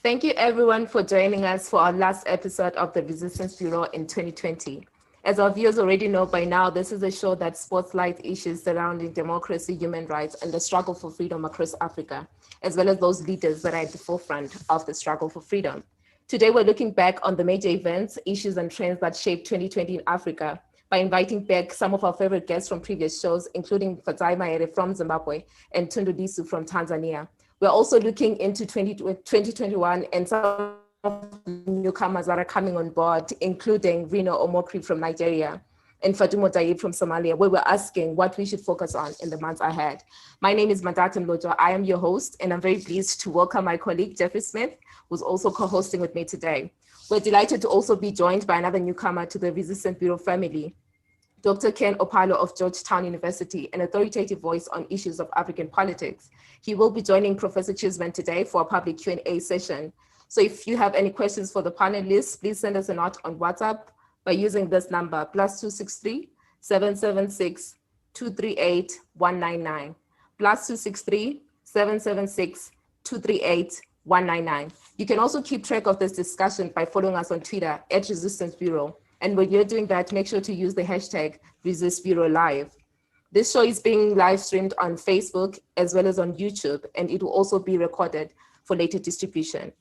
Thank you everyone for joining us for our last episode of the Resistance Bureau in 2020. As our viewers already know by now, this is a show that spotlights issues surrounding democracy, human rights, and the struggle for freedom across Africa, as well as those leaders that are at the forefront of the struggle for freedom. Today, we're looking back on the major events, issues, and trends that shaped 2020 in Africa by inviting back some of our favorite guests from previous shows, including Fatai Maere from Zimbabwe and Tundu Lissu from Tanzania. We're also looking into 2021 and some of the newcomers that are coming on board, including Reno Omokri from Nigeria and Fatumo Taib from Somalia, where we're asking what we should focus on in the months ahead. My name is Mandata Mlojo. I am your host, and I'm very pleased to welcome my colleague, Jeffrey Smith, who's also co-hosting with me today. We're delighted to also be joined by another newcomer to the Resistance Bureau family, Dr. Ken Opalo of Georgetown University, an authoritative voice on issues of African politics. He will be joining Professor Chisman today for a public Q&A session. So if you have any questions for the panelists, please send us a note on WhatsApp by using this number, +263 776 238 199, +263 776 238 199. You can also keep track of this discussion by following us on Twitter @Resistance Bureau. And when you're doing that, make sure to use the hashtag #ResistBureauLive. This show is being live streamed on Facebook as well as on YouTube, and it will also be recorded for later distribution.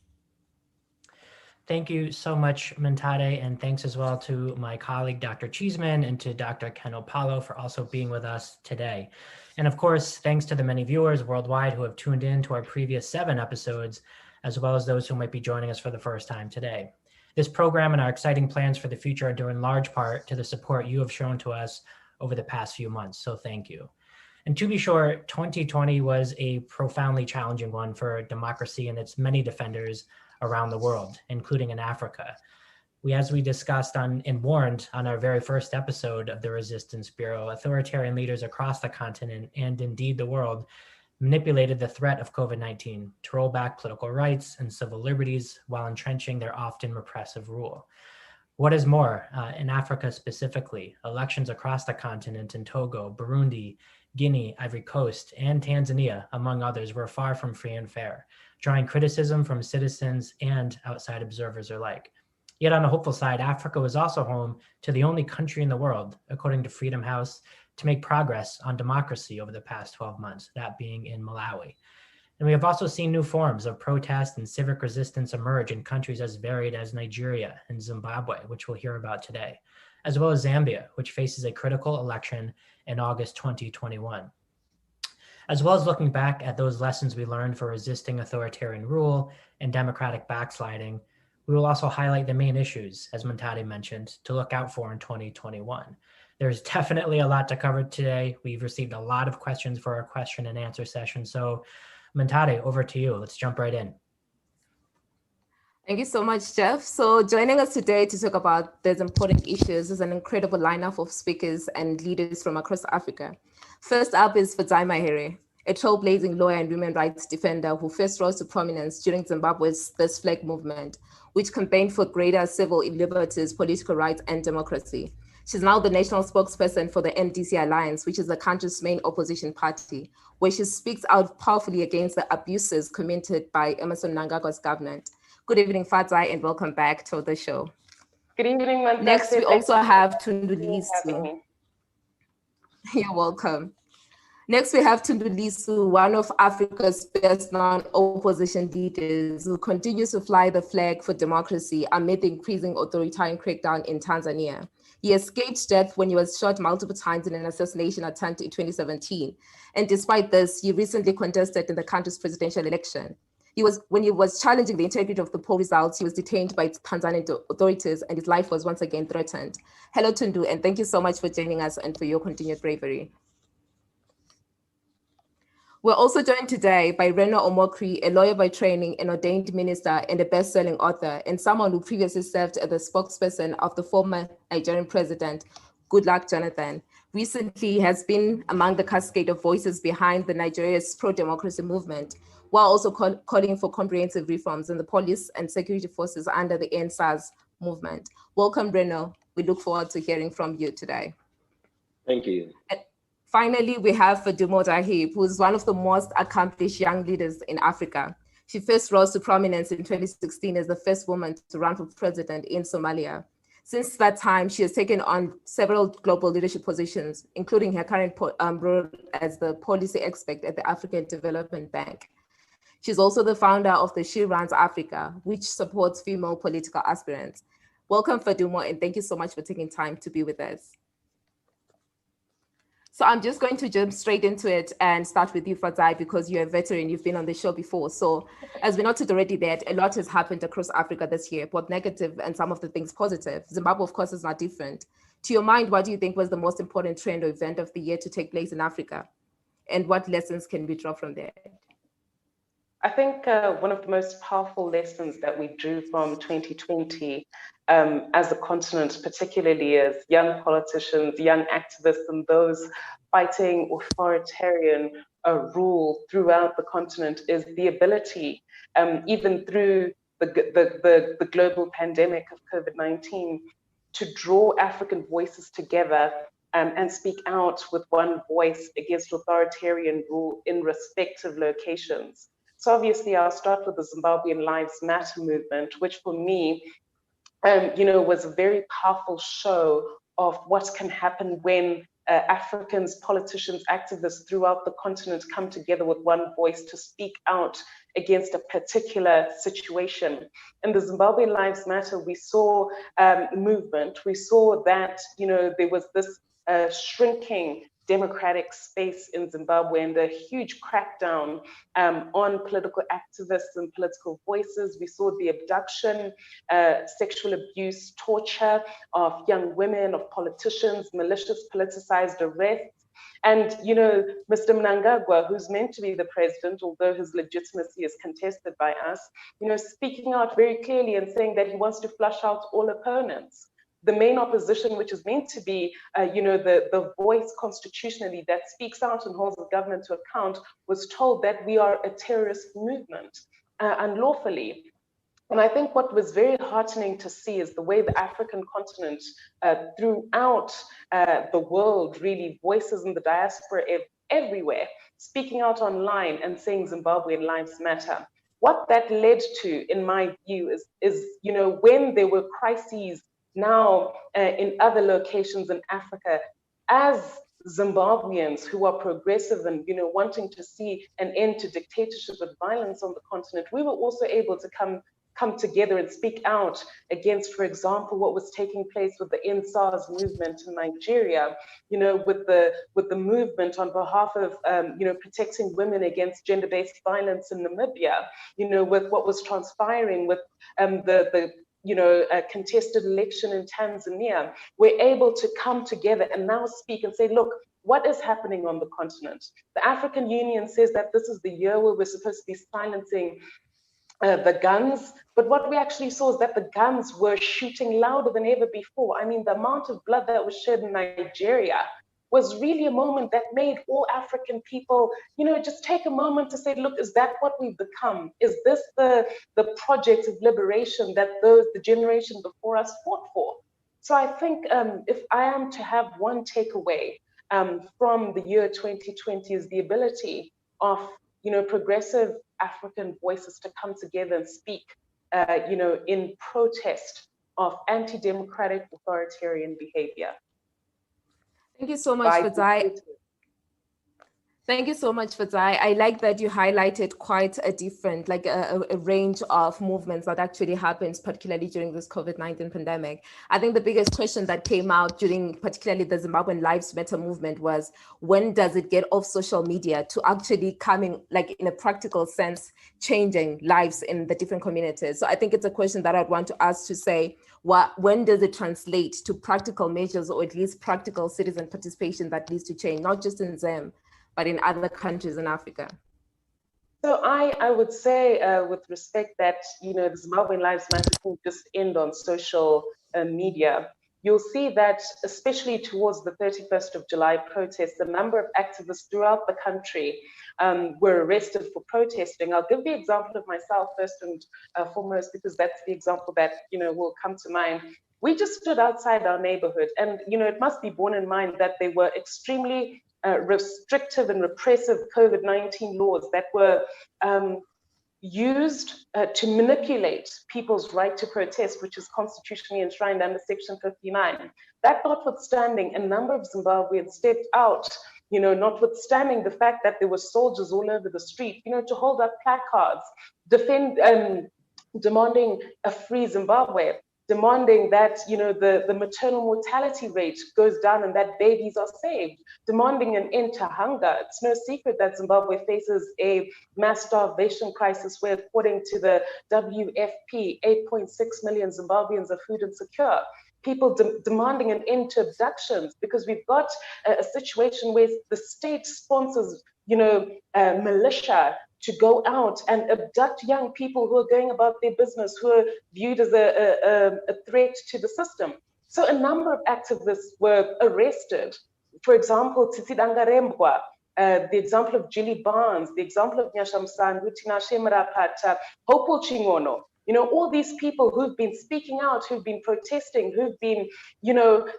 Thank you so much, Mentade, and thanks as well to my colleague, Dr. Cheeseman, and to Dr. Ken Opalo for also being with us today. And of course, thanks to the many viewers worldwide who have tuned in to our previous 7 episodes, as well as those who might be joining us for the first time today. This program and our exciting plans for the future are due in large part to the support you have shown to us over the past few months, so thank you. And to be sure, 2020 was a profoundly challenging one for democracy and its many defenders around the world, including in Africa. As we discussed and warned on our very first episode of the Resistance Bureau, authoritarian leaders across the continent and indeed the world manipulated the threat of COVID-19 to roll back political rights and civil liberties while entrenching their often repressive rule. What is more, in Africa specifically, elections across the continent in Togo, Burundi, Guinea, Ivory Coast, and Tanzania, among others, were far from free and fair, drawing criticism from citizens and outside observers alike. Yet on the hopeful side, Africa was also home to the only country in the world, according to Freedom House, to make progress on democracy over the past 12 months, that being in Malawi. And we have also seen new forms of protest and civic resistance emerge in countries as varied as Nigeria and Zimbabwe, which we'll hear about today, as well as Zambia, which faces a critical election in August 2021. As well as looking back at those lessons we learned for resisting authoritarian rule and democratic backsliding, we will also highlight the main issues, as Mentade mentioned, to look out for in 2021. There's definitely a lot to cover today. We've received a lot of questions for our question and answer session. So Mentade, over to you. Let's jump right in. Thank you so much, Jeff. So joining us today to talk about these important issues is an incredible lineup of speakers and leaders from across Africa. First up is Fatai Maere, a trailblazing lawyer and women's rights defender who first rose to prominence during Zimbabwe's First Flag movement, which campaigned for greater civil liberties, political rights, and democracy. She's now the national spokesperson for the NDC Alliance, which is the country's main opposition party, where she speaks out powerfully against the abuses committed by Emmerson Mnangagwa's government. Good evening, Fatai, and welcome back to the show. Good evening, Mandate. Next, we also have Tundu Lissu. You're welcome. Next, we have Tundu Lissu, one of Africa's best-known opposition leaders who continues to fly the flag for democracy amid the increasing authoritarian crackdown in Tanzania. He escaped death when he was shot multiple times in an assassination attempt in 2017. And despite this, he recently contested in the country's presidential election. When he was challenging the integrity of the poll results, he was detained by Tanzanian authorities and his life was once again threatened. Hello, Tundu, and thank you so much for joining us and for your continued bravery. We're also joined today by Reno Omokri, a lawyer by training, an ordained minister, and a best-selling author, and someone who previously served as the spokesperson of the former Nigerian president, Goodluck Jonathan. Recently, he has been among the cascade of voices behind the Nigeria's pro-democracy movement, while also calling for comprehensive reforms in the police and security forces under the EndSARS movement. Welcome, Reno. We look forward to hearing from you today. Thank you. Finally, we have Fatumo Taib, who is one of the most accomplished young leaders in Africa. She first rose to prominence in 2016 as the first woman to run for president in Somalia. Since that time, she has taken on several global leadership positions, including her current role as the policy expert at the African Development Bank. She's also the founder of the She Runs Africa, which supports female political aspirants. Welcome, Fadumo, and thank you so much for taking time to be with us. So I'm just going to jump straight into it and start with you, Fadzai, because you're a veteran, you've been on the show before. So as we noted already that a lot has happened across Africa this year, both negative and some of the things positive. Zimbabwe, of course, is not different. To your mind, what do you think was the most important trend or event of the year to take place in Africa? And what lessons can we draw from there? I think one of the most powerful lessons that we drew from 2020 as a continent, particularly as young politicians, young activists, and those fighting authoritarian rule throughout the continent, is the ability, even through the global pandemic of COVID-19, to draw African voices together and speak out with one voice against authoritarian rule in respective locations. So obviously, I'll start with the Zimbabwean Lives Matter movement, which for me, was a very powerful show of what can happen when Africans, politicians, activists throughout the continent come together with one voice to speak out against a particular situation. In the Zimbabwean Lives Matter, we saw movement. We saw that, there was this shrinking democratic space in Zimbabwe and a huge crackdown on political activists and political voices. We saw the abduction, sexual abuse, torture of young women, of politicians, malicious politicized arrests. And, Mr. Mnangagwa, who's meant to be the president, although his legitimacy is contested by us, speaking out very clearly and saying that he wants to flush out all opponents. The main opposition, which is meant to be, the voice constitutionally that speaks out and holds the government to account, was told that we are a terrorist movement unlawfully. And I think what was very heartening to see is the way the African continent, throughout the world, really, voices in the diaspora everywhere, speaking out online and saying Zimbabwean lives matter. What that led to, in my view, is when there were crises now in other locations in Africa, as Zimbabweans who are progressive and wanting to see an end to dictatorship and violence on the continent, we were also able to come together and speak out against, for example, what was taking place with the NSAS movement in Nigeria, with the movement on behalf of protecting women against gender-based violence in Namibia, with what was transpiring with a contested election in Tanzania. We're able to come together and now speak and say, look, what is happening on the continent? The African Union says that this is the year where we're supposed to be silencing the guns, but what we actually saw is that the guns were shooting louder than ever before. I mean, the amount of blood that was shed in Nigeria was really a moment that made all African people, just take a moment to say, look, is that what we've become? Is this the project of liberation that the generation before us fought for? So I think if I am to have one takeaway from the year 2020 is the ability of, progressive African voices to come together and speak, in protest of anti-democratic authoritarian behavior. Thank you so much, Fadzai. Thank you so much, Fadzai. I like that you highlighted quite a different, a range of movements that actually happens, particularly during this COVID-19 pandemic. I think the biggest question that came out during particularly the Zimbabwean Lives Matter movement was, when does it get off social media to actually coming, in a practical sense, changing lives in the different communities? So I think it's a question that I'd want to ask to say, when does it translate to practical measures, or at least practical citizen participation that leads to change, not just in Zim, but in other countries in Africa? So I would say with respect that, the Zimbabwean Lives Matter will just end on social media. You'll see that, especially towards the 31st of July protests, a number of activists throughout the country were arrested for protesting. I'll give the example of myself first and foremost, because that's the example that, will come to mind. We just stood outside our neighborhood, and, it must be borne in mind that they were extremely restrictive and repressive COVID-19 laws that were used to manipulate people's right to protest, which is constitutionally enshrined under Section 59. That notwithstanding, a number of Zimbabweans stepped out, notwithstanding the fact that there were soldiers all over the street, to hold up placards, demanding a free Zimbabwe, demanding that the maternal mortality rate goes down and that babies are saved, demanding an end to hunger. It's no secret that Zimbabwe faces a mass starvation crisis where, according to the WFP, 8.6 million Zimbabweans are food insecure. People demanding an end to abductions, because we've got a situation where the state sponsors, militia to go out and abduct young people who are going about their business, who are viewed as a threat to the system. So a number of activists were arrested. For example, Tsitsi Dangarembwa, the example of Julie Barnes, the example of Nyasha Msangu, Tinashe Marapata, Hopewell Chingono. All these people who've been speaking out, who've been protesting, who've been,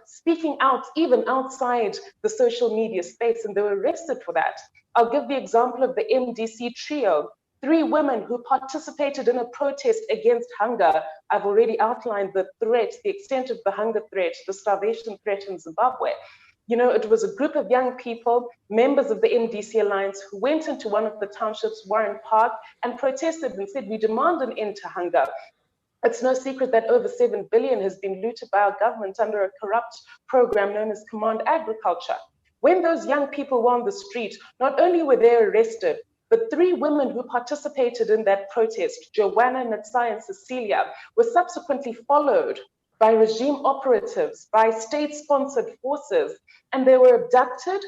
speaking out even outside the social media space, and they were arrested for that. I'll give the example of the MDC trio, 3 women who participated in a protest against hunger. I've already outlined the threat, the extent of the hunger threat, the starvation threat in Zimbabwe. It was a group of young people, members of the MDC Alliance, who went into one of the townships, Warren Park, and protested and said, we demand an end to hunger. It's no secret that over 7 billion has been looted by our government under a corrupt program known as Command Agriculture. When those young people were on the street, not only were they arrested, but 3 women who participated in that protest, Joanna, Natsai, and Cecilia, were subsequently followed by regime operatives, by state-sponsored forces, and they were abducted,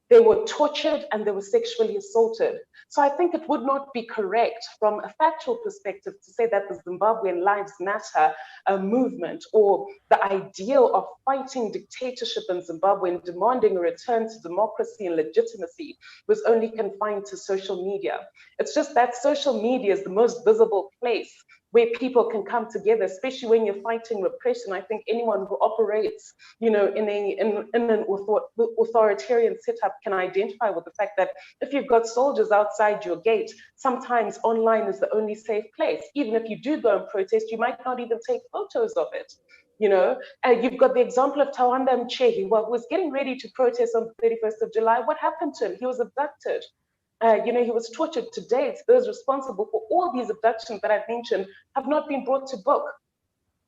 they were tortured, and they were sexually assaulted. So I think it would not be correct from a factual perspective to say that the Zimbabwean Lives Matter movement, or the ideal of fighting dictatorship in Zimbabwe and demanding a return to democracy and legitimacy, was only confined to social media. It's just that social media is the most visible place where people can come together, especially when you're fighting repression. I think anyone who operates, in an authoritarian setup can identify with the fact that if you've got soldiers outside your gate, sometimes online is the only safe place. Even if you do go and protest, you might not even take photos of it. You've got the example of Tawanda Mchehi, who was getting ready to protest on the 31st of July. What happened to him? He was abducted. He was tortured. To date, those responsible for all these abductions that I've mentioned have not been brought to book.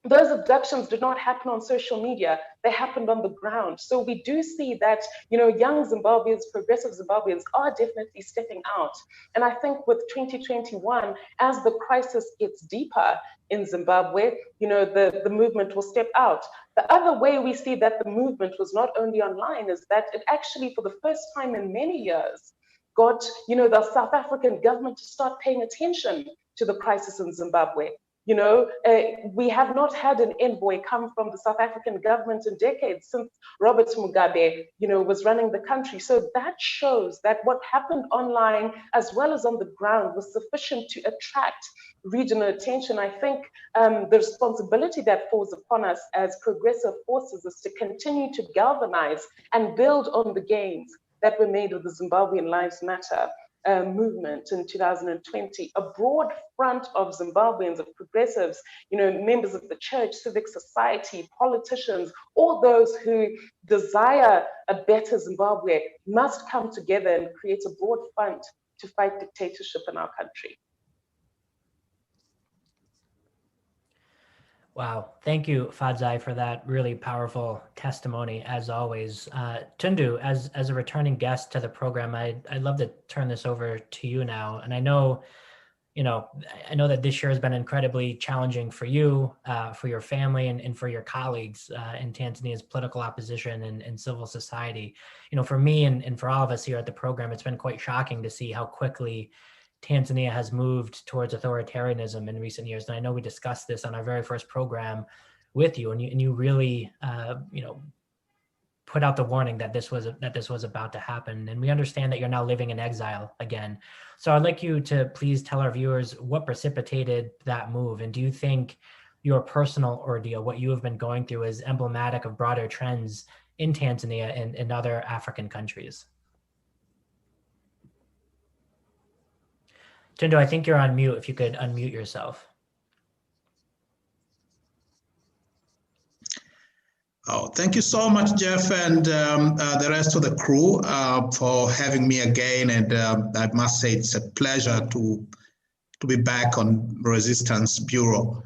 Those abductions did not happen on social media. They happened on the ground. So we do see that, young Zimbabweans, progressive Zimbabweans are definitely stepping out. And I think with 2021, as the crisis gets deeper in Zimbabwe, the movement will step out. The other way we see that the movement was not only online is that it actually, for the first time in many years, got the South African government to start paying attention to the crisis in Zimbabwe. We have not had an envoy come from the South African government in decades, since Robert Mugabe, was running the country. So that shows that what happened online as well as on the ground was sufficient to attract regional attention. I think the responsibility that falls upon us as progressive forces is to continue to galvanize and build on the gains that were made with the Zimbabwean Lives Matter movement in 2020, a broad front of Zimbabweans, of progressives, members of the church, civic society, politicians, all those who desire a better Zimbabwe must come together and create a broad front to fight dictatorship in our country. Wow, thank you, Fadzai, for that really powerful testimony, as always. Tundu, as a returning guest to the program, I'd love to turn this over to you now. And I know that this year has been incredibly challenging for you, for your family, and for your colleagues in Tanzania's political opposition and civil society. For me and for all of us here at the program, it's been quite shocking to see how quickly Tanzania has moved towards authoritarianism in recent years. And I know we discussed this on our very first program with you, and you really, put out the warning that this was about to happen. And we understand that you're now living in exile again. So I'd like you to please tell our viewers what precipitated that move. And do you think your personal ordeal, what you have been going through, is emblematic of broader trends in Tanzania and other African countries? Tundu, I think you're on mute. If you could unmute yourself. Oh, thank you so much, Jeff, and the rest of the crew for having me again. And I must say it's a pleasure to be back on Resistance Bureau.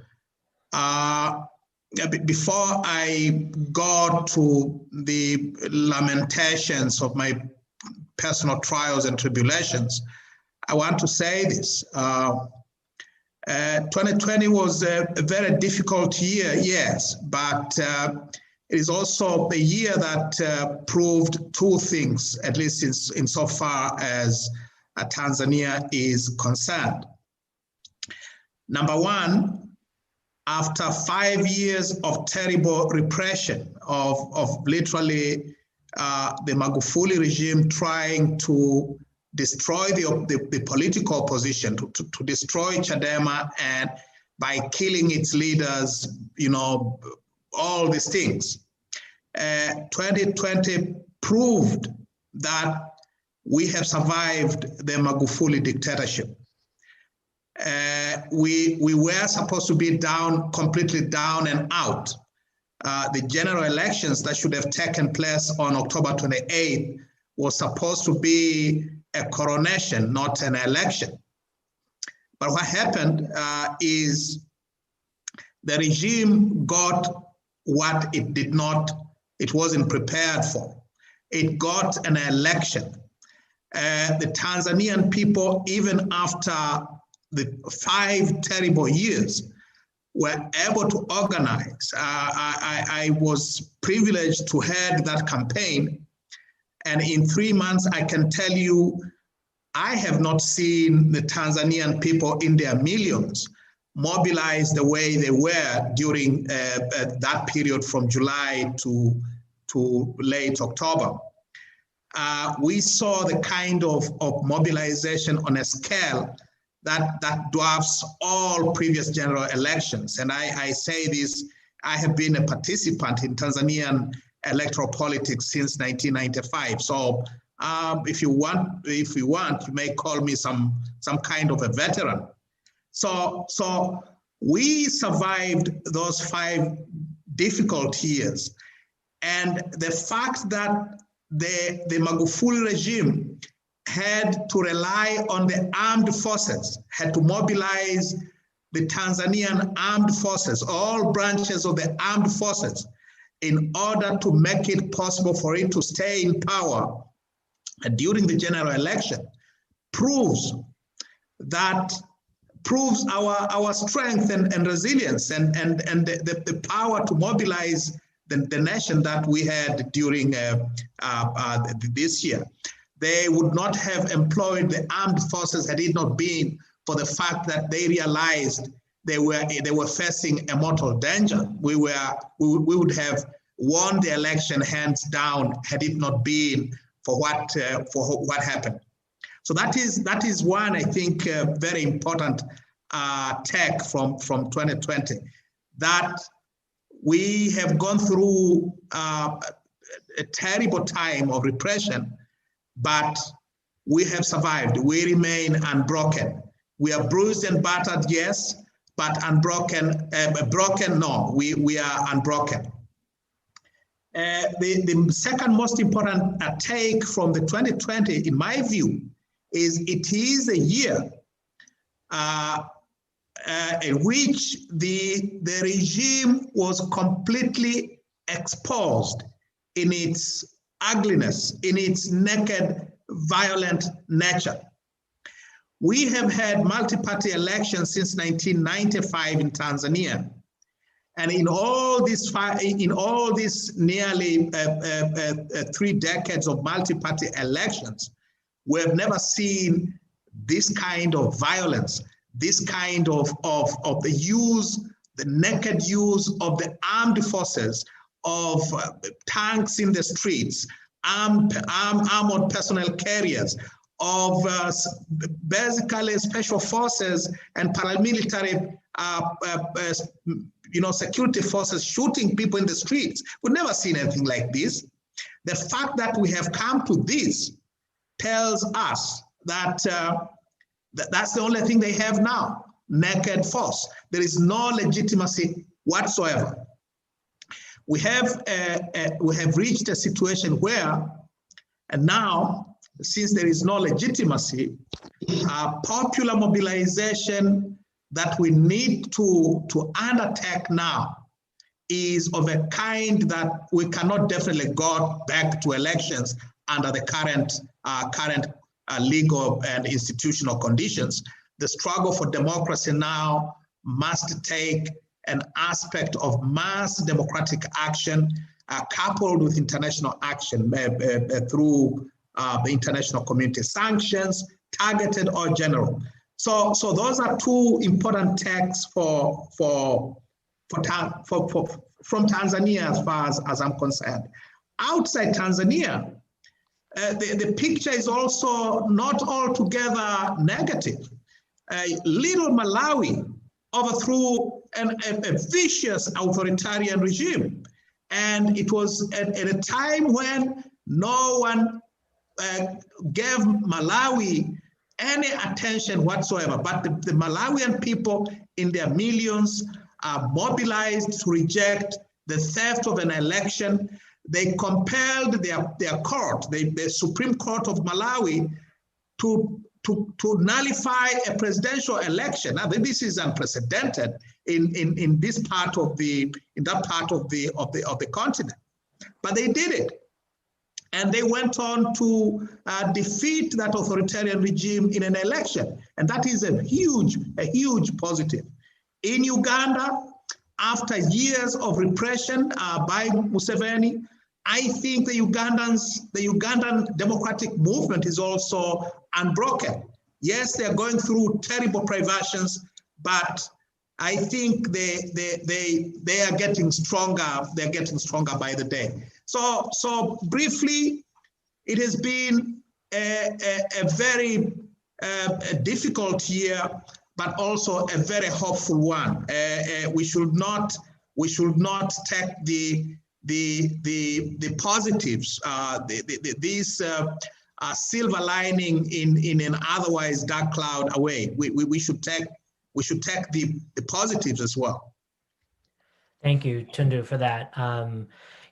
Before I go to the lamentations of my personal trials and tribulations, I want to say this. 2020 was a very difficult year, yes, but it is also a year that proved two things, at least insofar as Tanzania is concerned. Number one, after 5 years of terrible repression, of literally the Magufuli regime trying to destroy the political opposition, to destroy Chadema, and by killing its leaders, all these things. 2020 proved that we have survived the Magufuli dictatorship. We were supposed to be completely down and out. The general elections that should have taken place on October 28th was supposed to be a coronation, not an election. But what happened is the regime got what it wasn't prepared for. It got an election. The Tanzanian people, even after the 5 terrible years, were able to organize. I was privileged to head that campaign. And in 3 months, I can tell you, I have not seen the Tanzanian people in their millions mobilized the way they were during that period from July to late October. We saw the kind of mobilization on a scale that dwarfs all previous general elections. And I say this, I have been a participant in Tanzanian electoral politics since 1995. So if you want, you may call me some kind of a veteran. So we survived those 5 difficult years. And the fact that the Magufuli regime had to rely on the armed forces, had to mobilize the Tanzanian armed forces, all branches of the armed forces, in order to make it possible for it to stay in power during the general election, proves our strength and resilience and the power to mobilize the nation that we had during this year. They would not have employed the armed forces had it not been for the fact that they realized they were facing a mortal danger. We would have won the election hands down had it not been for what happened. So that is one, I think, very important take from 2020, that we have gone through a terrible time of repression, but we have survived. We remain unbroken. We are bruised and battered, yes, but unbroken. Broken, no. We are unbroken. The second most important take from the 2020, in my view, is it is a year in which the regime was completely exposed in its ugliness, in its naked, violent nature. We have had multi-party elections since 1995 in Tanzania. And in all these nearly 3 decades of multi-party elections, we have never seen this kind of violence, this kind of the naked use of the armed forces, of tanks in the streets, armored personnel carriers, of basically special forces and paramilitary security forces shooting people in the streets. We've never seen anything like this. The fact that we have come to this tells us that That's the only thing they have now, naked force. There is no legitimacy whatsoever. We have reached a situation where, and now, since there is no legitimacy, popular mobilization that we need to undertake now is of a kind that we cannot definitely go back to elections under the current legal and institutional conditions. The struggle for democracy now must take an aspect of mass democratic action coupled with international action through the international community sanctions, targeted or general. So those are two important texts from Tanzania as far as I'm concerned. Outside Tanzania, the picture is also not altogether negative. Little Malawi overthrew a vicious authoritarian regime. And it was at a time when no one gave Malawi any attention whatsoever. But the Malawian people in their millions are mobilized to reject the theft of an election. They compelled their court, the Supreme Court of Malawi, to nullify a presidential election. Now, this is unprecedented in this part of the continent, but they did it, and they went on to defeat that authoritarian regime in an election, and that is a huge positive. In Uganda, after years of repression by Museveni, I think the Ugandan democratic movement is also unbroken. Yes, they're going through terrible privations, but I think they are getting stronger. They're getting stronger by the day. So briefly, it has been a very difficult year, but also a very hopeful one. We should not take the positives, these silver lining in an otherwise dark cloud away. We should take the positives as well. Thank you, Tundu, for that.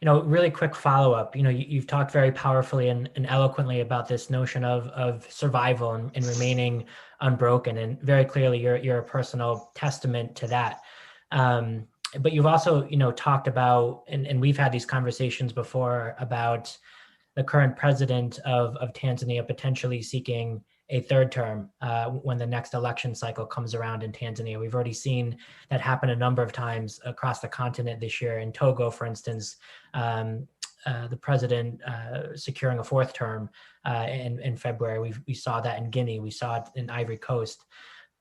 Really quick follow-up. You've talked very powerfully and eloquently about this notion of survival and remaining unbroken, and very clearly you're a personal testament to that. But you've also, talked about, and we've had these conversations before about the current president of Tanzania potentially seeking a third term when the next election cycle comes around in Tanzania. We've already seen that happen a number of times across the continent this year. In Togo, for instance, the president securing a fourth term in February. We saw that in Guinea. We saw it in Ivory Coast.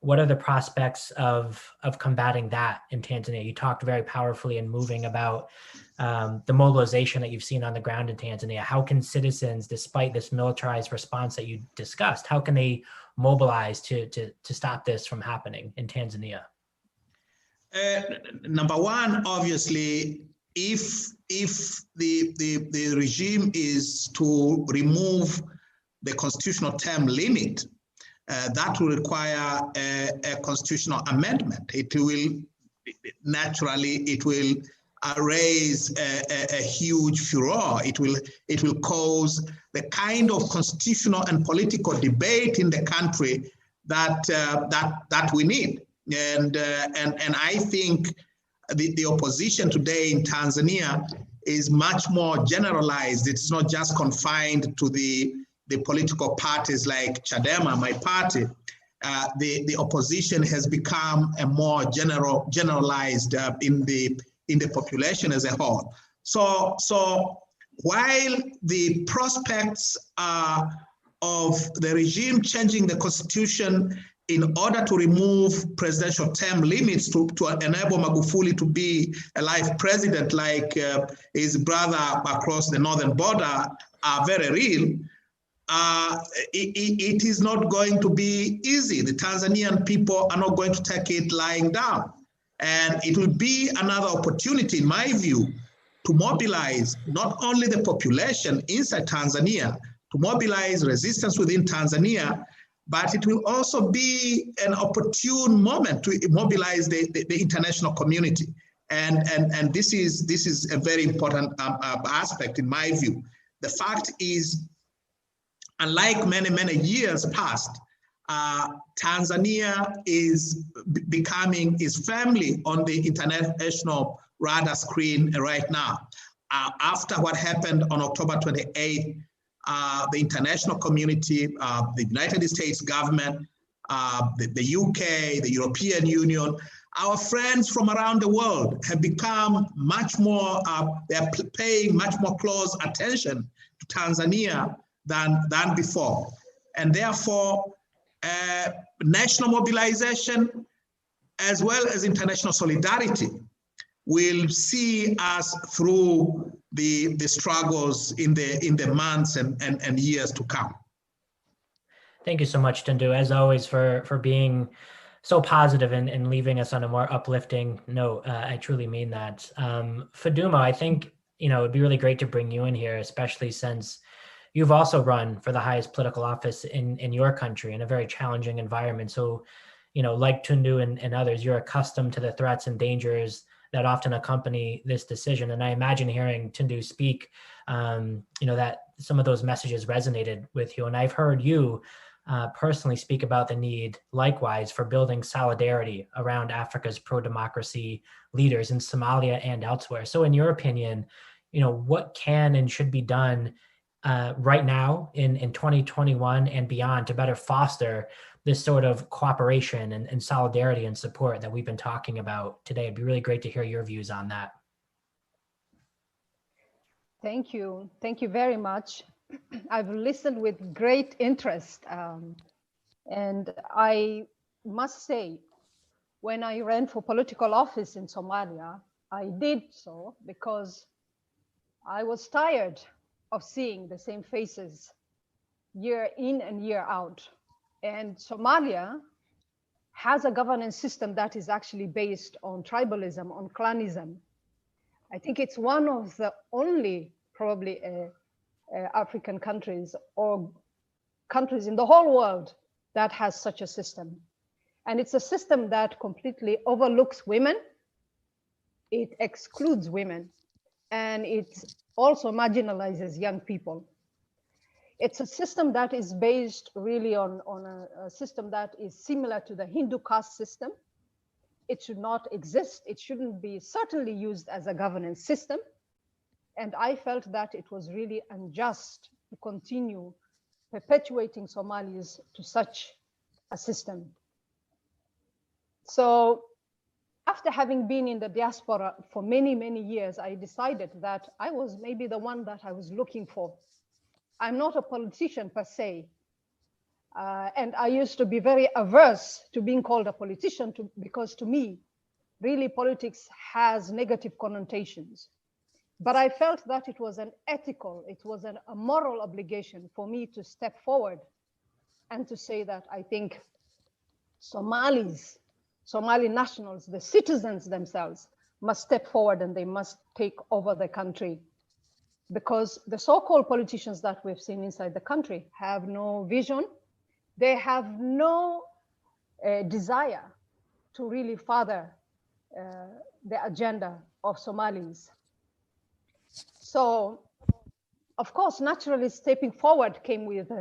What are the prospects of combating that in Tanzania? You talked very powerfully and moving about the mobilization that you've seen on the ground in Tanzania. How can citizens, despite this militarized response that you discussed, how can they mobilize to stop this from happening in Tanzania? Number one, obviously, if the regime is to remove the constitutional term limit, that will require a constitutional amendment. It will raise a huge furor. It will cause the kind of constitutional and political debate in the country that we need. And I think the opposition today in Tanzania is much more generalized. It's not just confined to the political parties like Chadema, my party. The opposition has become a more generalized in the population as a whole. So while the prospects of the regime changing the constitution in order to remove presidential term limits to enable Magufuli to be a life president like his brother across the northern border are very real, it is not going to be easy. The Tanzanian people are not going to take it lying down. And it will be another opportunity, in my view, to mobilize not only the population inside Tanzania, to mobilize resistance within Tanzania, but it will also be an opportune moment to mobilize the international community. And this is a very important aspect in my view. The fact is, unlike many years past, Tanzania is firmly on the international radar screen right now. After what happened on October 28th, the international community, the United States government, the UK, the European Union, our friends from around the world have become much more, they're paying much more close attention to Tanzania than before. And therefore, national mobilization as well as international solidarity will see us through the struggles in the months and years to come. Thank you so much, Tundu, as always, for being so positive and leaving us on a more uplifting note. I truly mean that. Faduma, I think, it'd be really great to bring you in here, especially since you've also run for the highest political office in your country in a very challenging environment. So, like Tundu and others, you're accustomed to the threats and dangers that often accompany this decision. And I imagine hearing Tundu speak, that some of those messages resonated with you. And I've heard you personally speak about the need, likewise, for building solidarity around Africa's pro-democracy leaders in Somalia and elsewhere. So in your opinion, what can and should be done right now in 2021 and beyond to better foster this sort of cooperation and solidarity and support that we've been talking about today? It'd be really great to hear your views on that. Thank you. Thank you very much. I've listened with great interest. And I must say, when I ran for political office in Somalia, I did so because I was tired of seeing the same faces year in and year out. And Somalia has a governance system that is actually based on tribalism, on clanism. I think it's one of the only probably African countries or countries in the whole world that has such a system. And it's a system that completely overlooks women, it excludes women, and it also marginalizes young people. It's a system that is based really on a system that is similar to the Hindu caste system. It should not exist. It shouldn't be certainly used as a governance system. And I felt that it was really unjust to continue perpetuating Somalis to such a system. So after having been in the diaspora for many years, I decided that I was maybe the one that I was looking for. I'm not a politician per se. And I used to be very averse to being called a politician because to me, really politics has negative connotations. But I felt that it was an ethical, it was a moral obligation for me to step forward and to say that I think Somali nationals, the citizens themselves, must step forward and they must take over the country. Because the so-called politicians that we've seen inside the country have no vision. They have no desire to really further the agenda of Somalis. So, of course, naturally stepping forward came with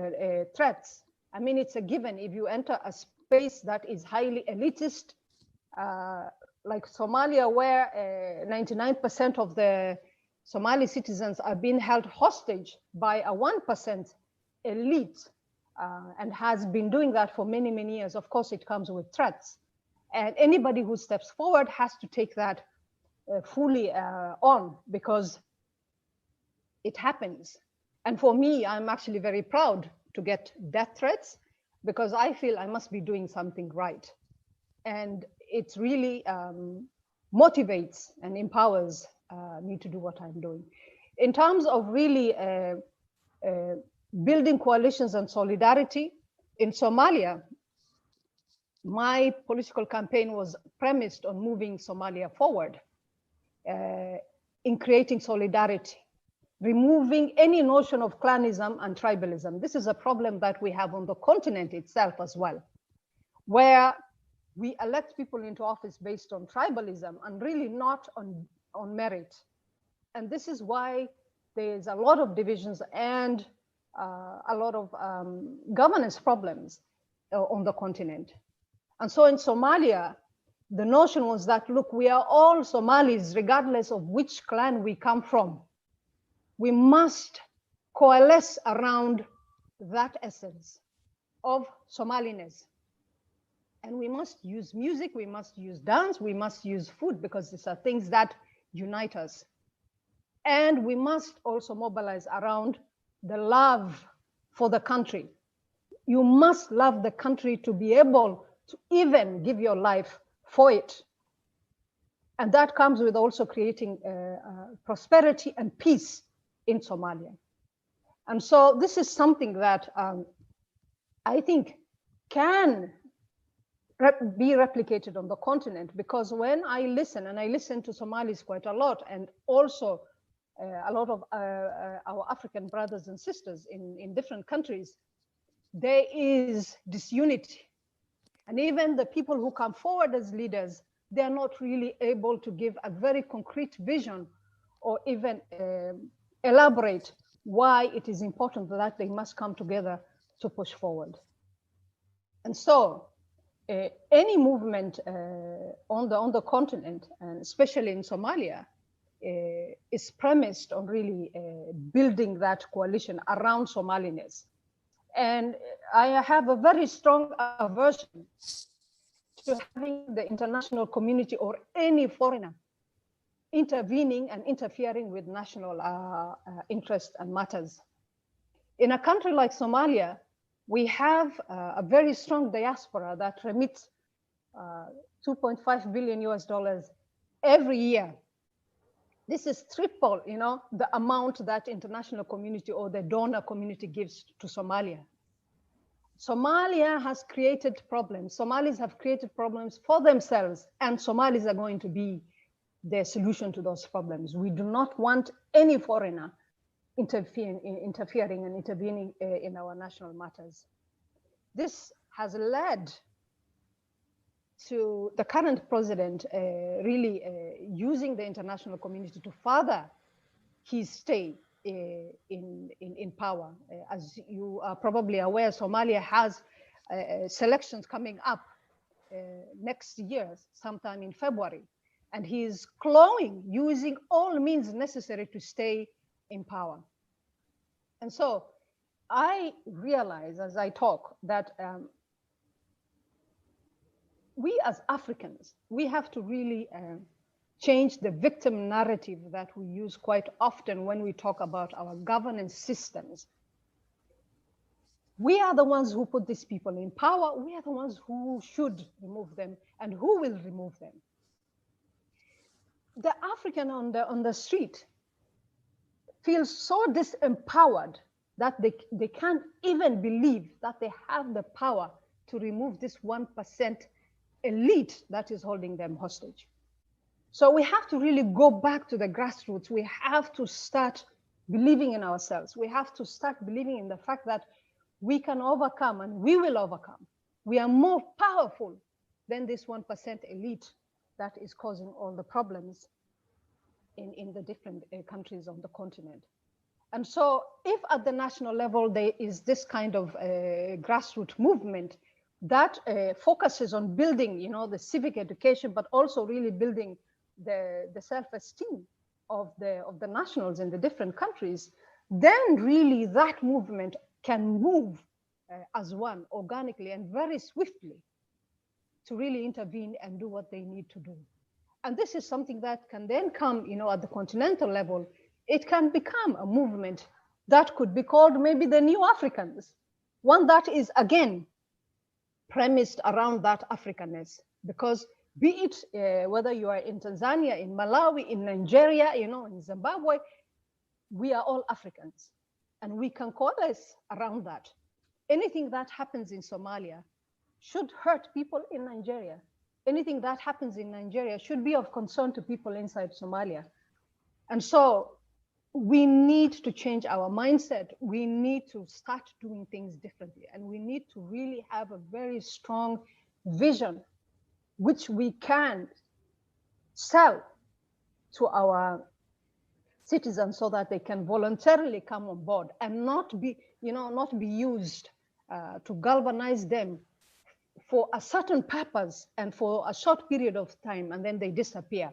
threats. I mean, it's a given. If you enter a space that is highly elitist, like Somalia, where 99% of the Somali citizens are being held hostage by a 1% elite and has been doing that for many years, of course, it comes with threats. And anybody who steps forward has to take that fully on because it happens. And for me, I'm actually very proud to get death threats because I feel I must be doing something right. And it really motivates and empowers me to do what I'm doing. In terms of really building coalitions and solidarity, in Somalia, my political campaign was premised on moving Somalia forward in creating solidarity. removing any notion of clanism and tribalism. This is a problem that we have on the continent itself as well, where we elect people into office based on tribalism and really not on merit. And this is why there's a lot of divisions and a lot of governance problems on the continent. And so in Somalia, the notion was that, look, we are all Somalis, regardless of which clan we come from. We must coalesce around that essence of Somaliness. And we must use music, we must use dance, we must use food, because these are things that unite us. And we must also mobilize around the love for the country. You must love the country to be able to even give your life for it. And that comes with also creating prosperity and peace in Somalia. And so this is something that I think can be replicated on the continent, because when I listen, and I listen to Somalis quite a lot, and also a lot of our African brothers and sisters in different countries, there is disunity. And even the people who come forward as leaders, they are not really able to give a very concrete vision or even elaborate why it is important that they must come together to push forward. And so any movement on the continent, and especially in Somalia, is premised on really building that coalition around Somaliness. And I have a very strong aversion to having the international community or any foreigner intervening and interfering with national interests and matters. In a country like Somalia, we have a very strong diaspora that remits $2.5 billion every year. This is triple, the amount that international community or the donor community gives to Somalia. Somalia has created problems. Somalis have created problems for themselves, and Somalis are going to be the solution to those problems. We do not want any foreigner interfering and intervening in our national matters. This has led to the current president really using the international community to further his stay in power. As you are probably aware, Somalia has selections coming up next year, sometime in February, and he is clawing, using all means necessary to stay in power. And so I realize as I talk that we as Africans, we have to really change the victim narrative that we use quite often when we talk about our governance systems. We are the ones who put these people in power. We are the ones who should remove them, and who will remove them. The African on the street feels so disempowered that they can't even believe that they have the power to remove this 1% elite that is holding them hostage. So we have to really go back to the grassroots. We have to start believing in ourselves. We have to start believing in the fact that we can overcome, and we will overcome. We are more powerful than this 1% elite that is causing all the problems in the different countries on the continent. And so if at the national level there is this kind of grassroots movement that focuses on building, the civic education, but also really building the self-esteem of the nationals in the different countries, then really that movement can move as one organically and very swiftly to really intervene and do what they need to do. And this is something that can then come, at the continental level. It can become a movement that could be called maybe the New Africans, one that is, again, premised around that Africanness. Because be it whether you are in Tanzania, in Malawi, in Nigeria, in Zimbabwe, we are all Africans, and we can coalesce around that. Anything that happens in Somalia should hurt people in Nigeria. Anything that happens in Nigeria should be of concern to people inside Somalia. And so we need to change our mindset. We need to start doing things differently. And we need to really have a very strong vision, which we can sell to our citizens so that they can voluntarily come on board and not be, not be used to galvanize them for a certain purpose and for a short period of time, and then they disappear.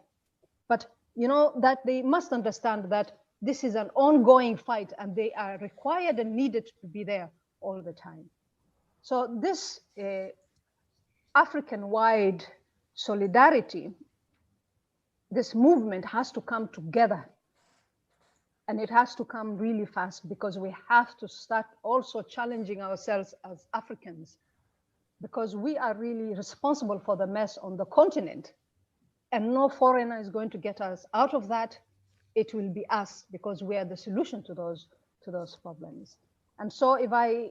But that they must understand that this is an ongoing fight, and they are required and needed to be there all the time. So this African-wide solidarity, this movement has to come together. And it has to come really fast, because we have to start also challenging ourselves as Africans, because we are really responsible for the mess on the continent. And no foreigner is going to get us out of that. It will be us, because we are the solution to those problems. And so if I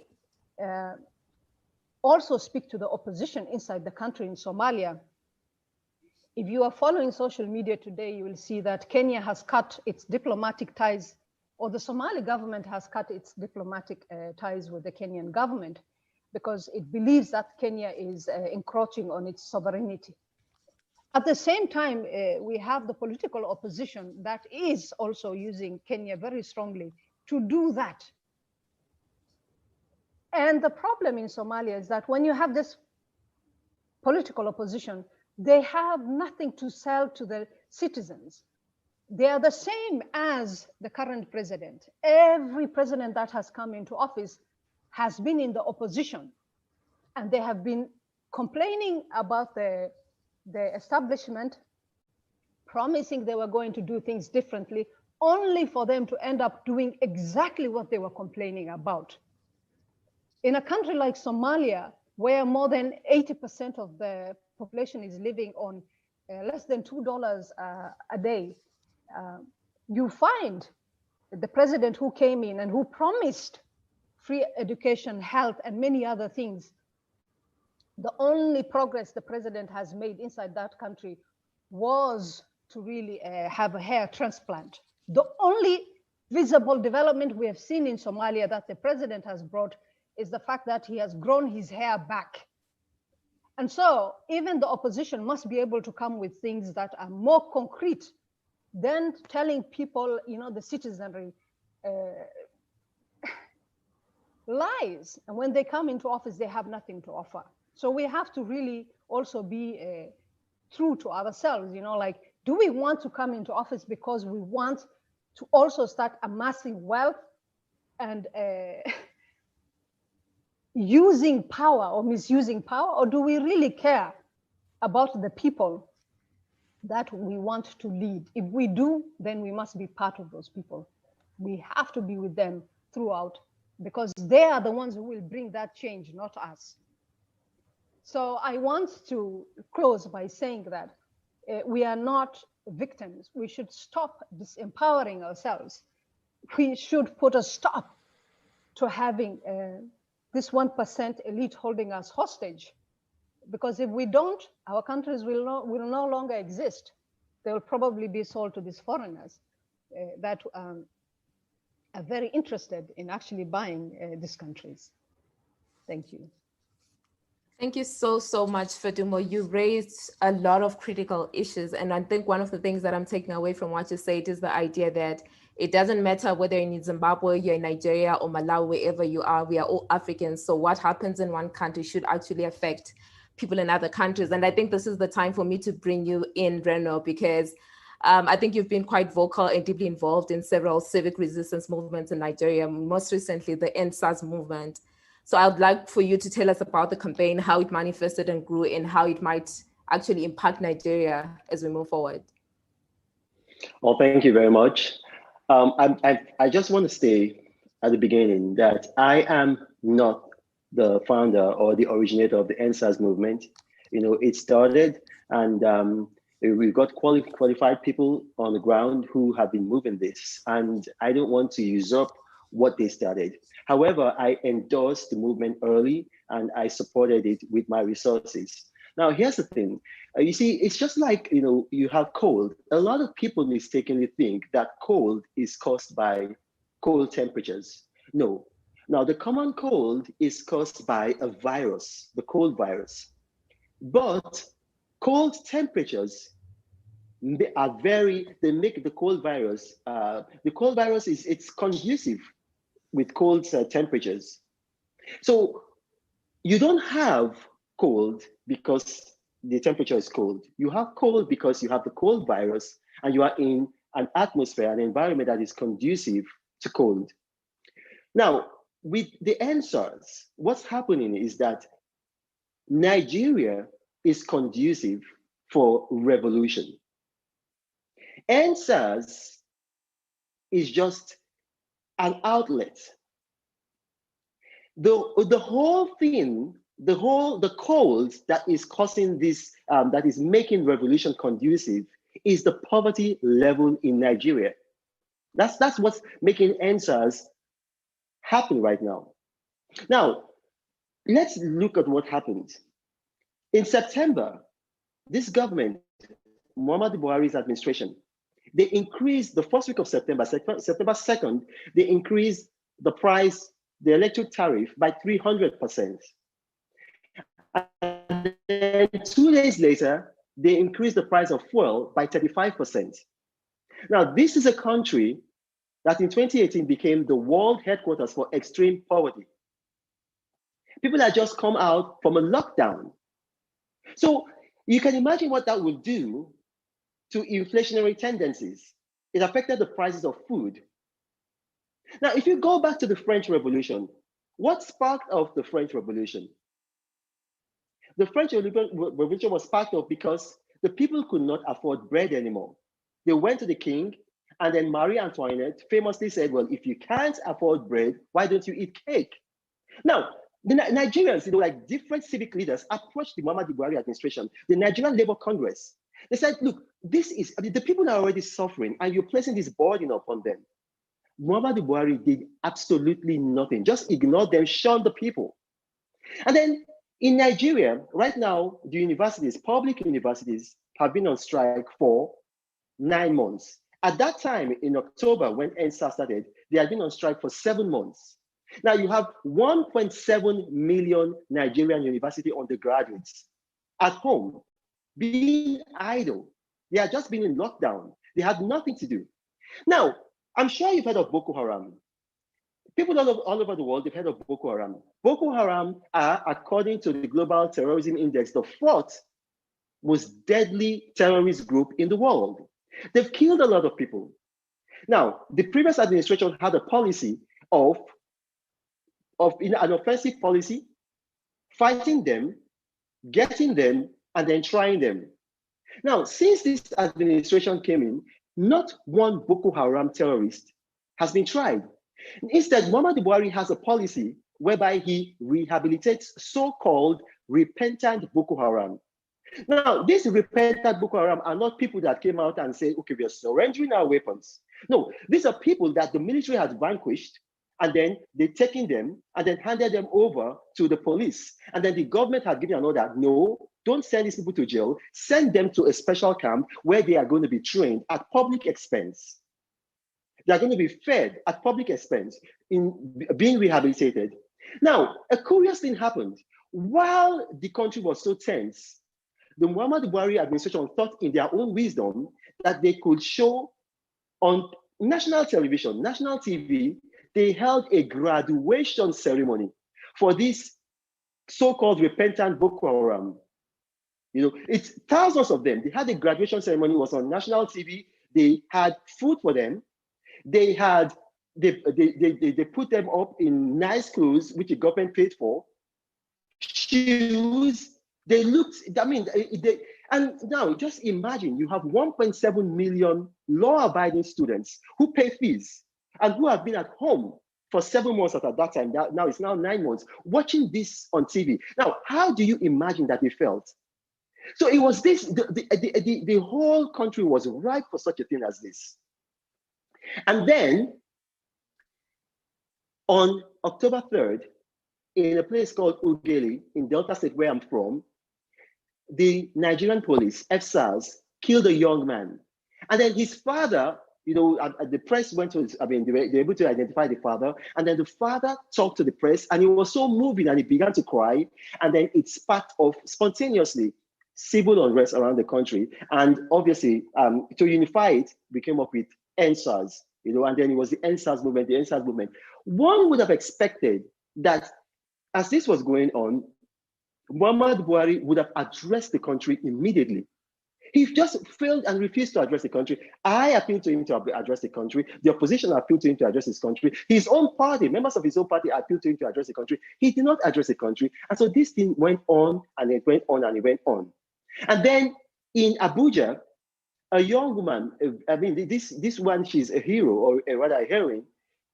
also speak to the opposition inside the country in Somalia, if you are following social media today, you will see that Kenya has cut its diplomatic ties, or the Somali government has cut its diplomatic ties with the Kenyan government, because it believes that Kenya is encroaching on its sovereignty. At the same time, we have the political opposition that is also using Kenya very strongly to do that. And the problem in Somalia is that when you have this political opposition, they have nothing to sell to the citizens. They are the same as the current president. Every president that has come into office has been in the opposition, and they have been complaining about the establishment, promising they were going to do things differently, only for them to end up doing exactly what they were complaining about. In a country like Somalia, where more than 80% of the population is living on less than $2 a day, you find the president who came in and who promised free education, health, and many other things. The only progress the president has made inside that country was to really have a hair transplant. The only visible development we have seen in Somalia that the president has brought is the fact that he has grown his hair back. And so even the opposition must be able to come with things that are more concrete than telling people, the citizenry lies. And when they come into office, they have nothing to offer. So we have to really also be true to ourselves, do we want to come into office because we want to also start amassing wealth and using power or misusing power, or do we really care about the people that we want to lead? If we do, then we must be part of those people. We have to be with them throughout, because they are the ones who will bring that change, not us. So I want to close by saying that we are not victims. We should stop disempowering ourselves. We should put a stop to having this 1% elite holding us hostage. Because if we don't, our countries will no longer exist. They will probably be sold to these foreigners that are very interested in actually buying these countries. Thank you. Thank you so much, Fadumo. You raised a lot of critical issues. And I think one of the things that I'm taking away from what you said is the idea that it doesn't matter whether you're in Zimbabwe, you're in Nigeria or Malawi, wherever you are, we are all Africans. So what happens in one country should actually affect people in other countries. And I think this is the time for me to bring you in, Reno, because I think you've been quite vocal and deeply involved in several civic resistance movements in Nigeria, most recently the EndSARS movement. So I would like for you to tell us about the campaign, how it manifested and grew, and how it might actually impact Nigeria as we move forward. Well, thank you very much. I just want to say at the beginning that I am not the founder or the originator of the EndSARS movement. It started, and we've got qualified people on the ground who have been moving this, and I don't want to usurp what they started. However, I endorsed the movement early, and I supported it with my resources. Now, here's the thing. You see, it's just like, you have cold. A lot of people mistakenly think that cold is caused by cold temperatures. No. Now, the common cold is caused by a virus, the cold virus. But cold temperatures they make the cold virus, it's conducive with cold temperatures. So you don't have cold because the temperature is cold. You have cold because you have the cold virus and you are in an atmosphere, an environment that is conducive to cold. Now, with the NSARS, what's happening is that Nigeria is conducive for revolution. NSARS is just an outlet. The whole thing, the cold that is causing this, that is making revolution conducive, is the poverty level in Nigeria. That's what's making NSARS happen right now. Now, let's look at what happened. In September, this government, Muhammadu Buhari's administration, they increased the first week of September 2nd, they increased the price, the electric tariff by 300%. And then 2 days later, they increased the price of fuel by 35%. Now, this is a country that in 2018 became the world headquarters for extreme poverty. People had just come out from a lockdown. So you can imagine what that would do to inflationary tendencies. It affected the prices of food. Now, if you go back to the French Revolution, what sparked off the French Revolution? The French Revolution was sparked off because the people could not afford bread anymore. They went to the king, and then Marie Antoinette famously said, well, if you can't afford bread, why don't you eat cake? Now, the Nigerians, like different civic leaders, approached the Muhammadu Buhari administration, the Nigerian Labour Congress. They said, look, the people are already suffering, and you're placing this burden upon them. Muhammadu Buhari did absolutely nothing, just ignored them, shunned the people. And then in Nigeria, right now, the universities, public universities, have been on strike for 9 months. At that time, in October, when NSAS started, they had been on strike for 7 months. Now you have 1.7 million Nigerian university undergraduates at home, being idle. They had just been in lockdown. They had nothing to do. Now, I'm sure you've heard of Boko Haram. People all over the world, they've heard of Boko Haram. Boko Haram are, according to the Global Terrorism Index, the 4th most deadly terrorist group in the world. They've killed a lot of people. Now, the previous administration had a policy of an offensive policy, fighting them, getting them, and then trying them. Now, since this administration came in, not one Boko Haram terrorist has been tried. Instead, Muhammadu Buhari has a policy whereby he rehabilitates so-called repentant Boko Haram. Now, these repentant Boko Haram are not people that came out and said, okay, we are surrendering our weapons. No, these are people that the military has vanquished, and then they've taken them and then handed them over to the police. And then the government had given an order, no, don't send these people to jail, send them to a special camp where they are going to be trained at public expense. They are going to be fed at public expense in being rehabilitated. Now, a curious thing happened. While the country was so tense, the Muhammadu Buhari administration thought in their own wisdom that they could show on national television, national TV, they held a graduation ceremony for this so-called repentant Boko Haram. It's thousands of them. They had a graduation ceremony, it was on national TV. They had food for them. They put them up in nice clothes, which the government paid for. Shoes. They looked, and now just imagine you have 1.7 million law-abiding students who pay fees and who have been at home for 7 months at that time. Now it's now 9 months, watching this on TV. Now, how do you imagine that they felt? So it was this, the whole country was ripe for such a thing as this. And then on October 3rd, in a place called Ugeli in Delta State, where I'm from, the Nigerian police, FSARs, killed a young man. And then his father, you know, the press went to, they were able to identify the father. And then the father talked to the press and it was so moving and he began to cry. And then it sparked off spontaneously civil unrest around the country. And obviously, to unify it, we came up with EndSARS, you know, and then it was the EndSARS movement, the EndSARS movement. One would have expected that as this was going on, Muhammadu Buhari would have addressed the country immediately. He just failed and refused to address the country. I appealed to him to address the country. The opposition appealed to him to address his country. His own party, members of his own party appealed to him to address the country. He did not address the country. And so this thing went on and it went on and it went on. And then in Abuja, a young woman, I mean, this one, she's a hero or rather a heroine,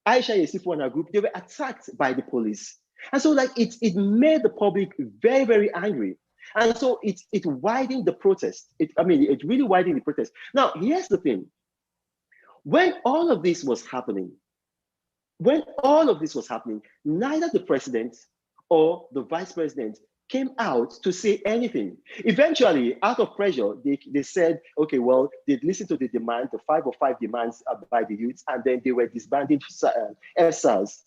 Aisha Yesifu and her group, they were attacked by the police. And so like it made the public very, very angry. And so it widened the protest. It really widened the protest. Now, here's the thing. When all of this was happening, neither the president or the vice president came out to say anything. Eventually, out of pressure, they said, okay, well, they'd listened to the demand, the 5 demands by the youths, and then they were disbanding SARS.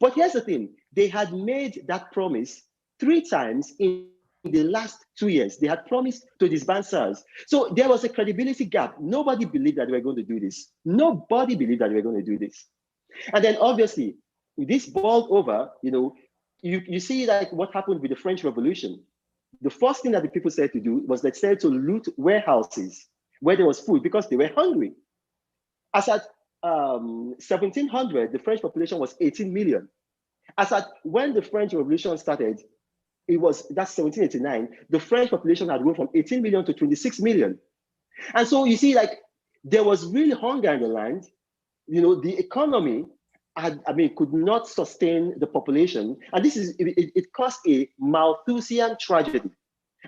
But here's the thing, they had made that promise 3 times in the last 2 years. They had promised to disband SARS. So there was a credibility gap. Nobody believed that they were going to do this. Nobody believed that they were going to do this. And then obviously, this boiled over, you know, you see like what happened with the French Revolution. The first thing that the people said to do was they said to loot warehouses where there was food because they were hungry. As at 1700, the French population was 18 million. As at when the French Revolution started, that's 1789, the French population had grown from 18 million to 26 million. And so you see, like, there was really hunger in the land. You know, the economy could not sustain the population. And it caused a Malthusian tragedy.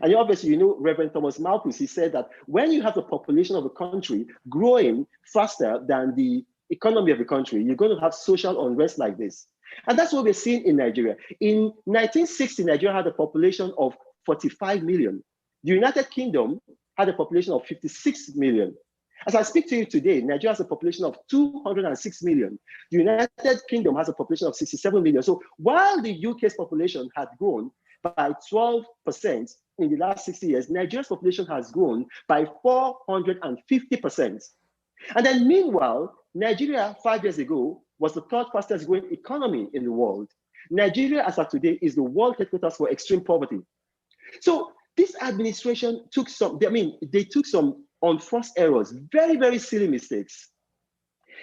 And obviously, you know, Reverend Thomas Malthus, he said that when you have the population of a country growing faster than the economy of the country, you're going to have social unrest like this. And that's what we're seeing in Nigeria. In 1960, Nigeria had a population of 45 million. The United Kingdom had a population of 56 million. As I speak to you today, Nigeria has a population of 206 million. The United Kingdom has a population of 67 million. So while the UK's population had grown by 12% in the last 60 years, Nigeria's population has grown by 450%. And then meanwhile, Nigeria 5 years ago was the 3rd fastest growing economy in the world. Nigeria, as of today, is the world headquarters for extreme poverty. So this administration took they took some unforced errors, very, very silly mistakes.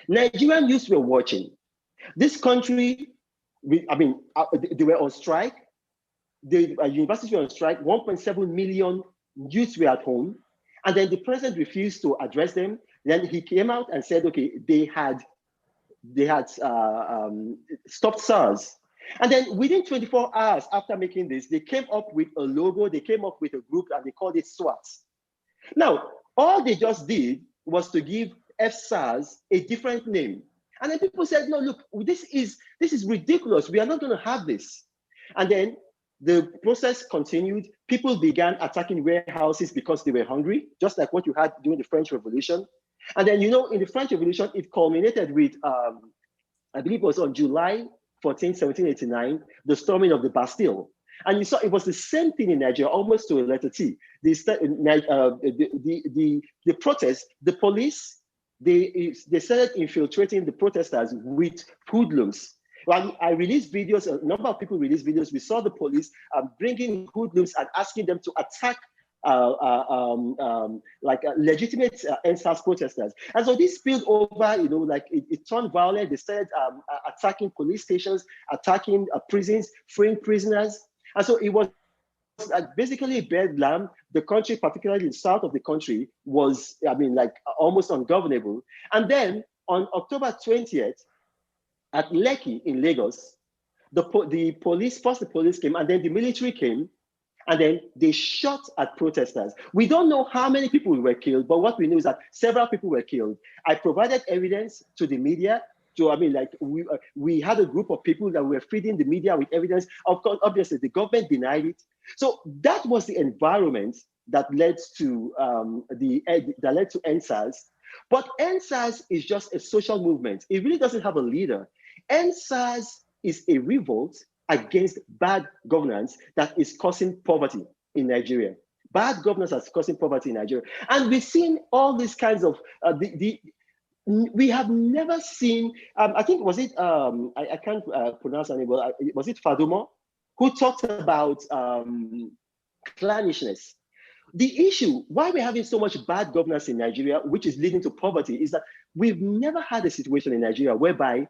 Nigerian youths were watching. This country, they were on strike. The universities were on strike. 1.7 million youths were at home. And then the president refused to address them. Then he came out and said, okay, they had stopped SARS. And then within 24 hours after making this, they came up with a logo, they came up with a group, and they called it SWAT. Now, all they just did was to give FSARS a different name. And then people said, no, look, this is ridiculous. We are not going to have this. And then the process continued. People began attacking warehouses because they were hungry, just like what you had during the French Revolution. And then, you know, in the French Revolution, it culminated with, I believe it was on July 14, 1789, the storming of the Bastille. And you saw it was the same thing in Nigeria, almost to a letter T. The protest, the police, they started infiltrating the protesters with hoodlums. Well, I released videos, a number of people released videos. We saw the police bringing hoodlums and asking them to attack legitimate EndSARS protesters. And so this spilled over, you know, like it turned violent. They started attacking police stations, attacking prisons, freeing prisoners. And so it was basically a bedlam. The country, particularly the south of the country, was, almost ungovernable. And then on October 20th, at Lekki in Lagos, the police came, and then the military came, and then they shot at protesters. We don't know how many people were killed, but what we know is that several people were killed. I provided evidence to the media. We had a group of people that were feeding the media with evidence. Of course, obviously, the government denied it. So that was the environment that led to EndSARS. But EndSARS is just a social movement. It really doesn't have a leader. EndSARS is a revolt against bad governance that is causing poverty in Nigeria. Bad governance is causing poverty in Nigeria. And we've seen all these kinds of, we have never seen, I think, was it, I can't pronounce any, well, was it Fadumo, who talked about clannishness? The issue, why we're having so much bad governance in Nigeria, which is leading to poverty, is that we've never had a situation in Nigeria whereby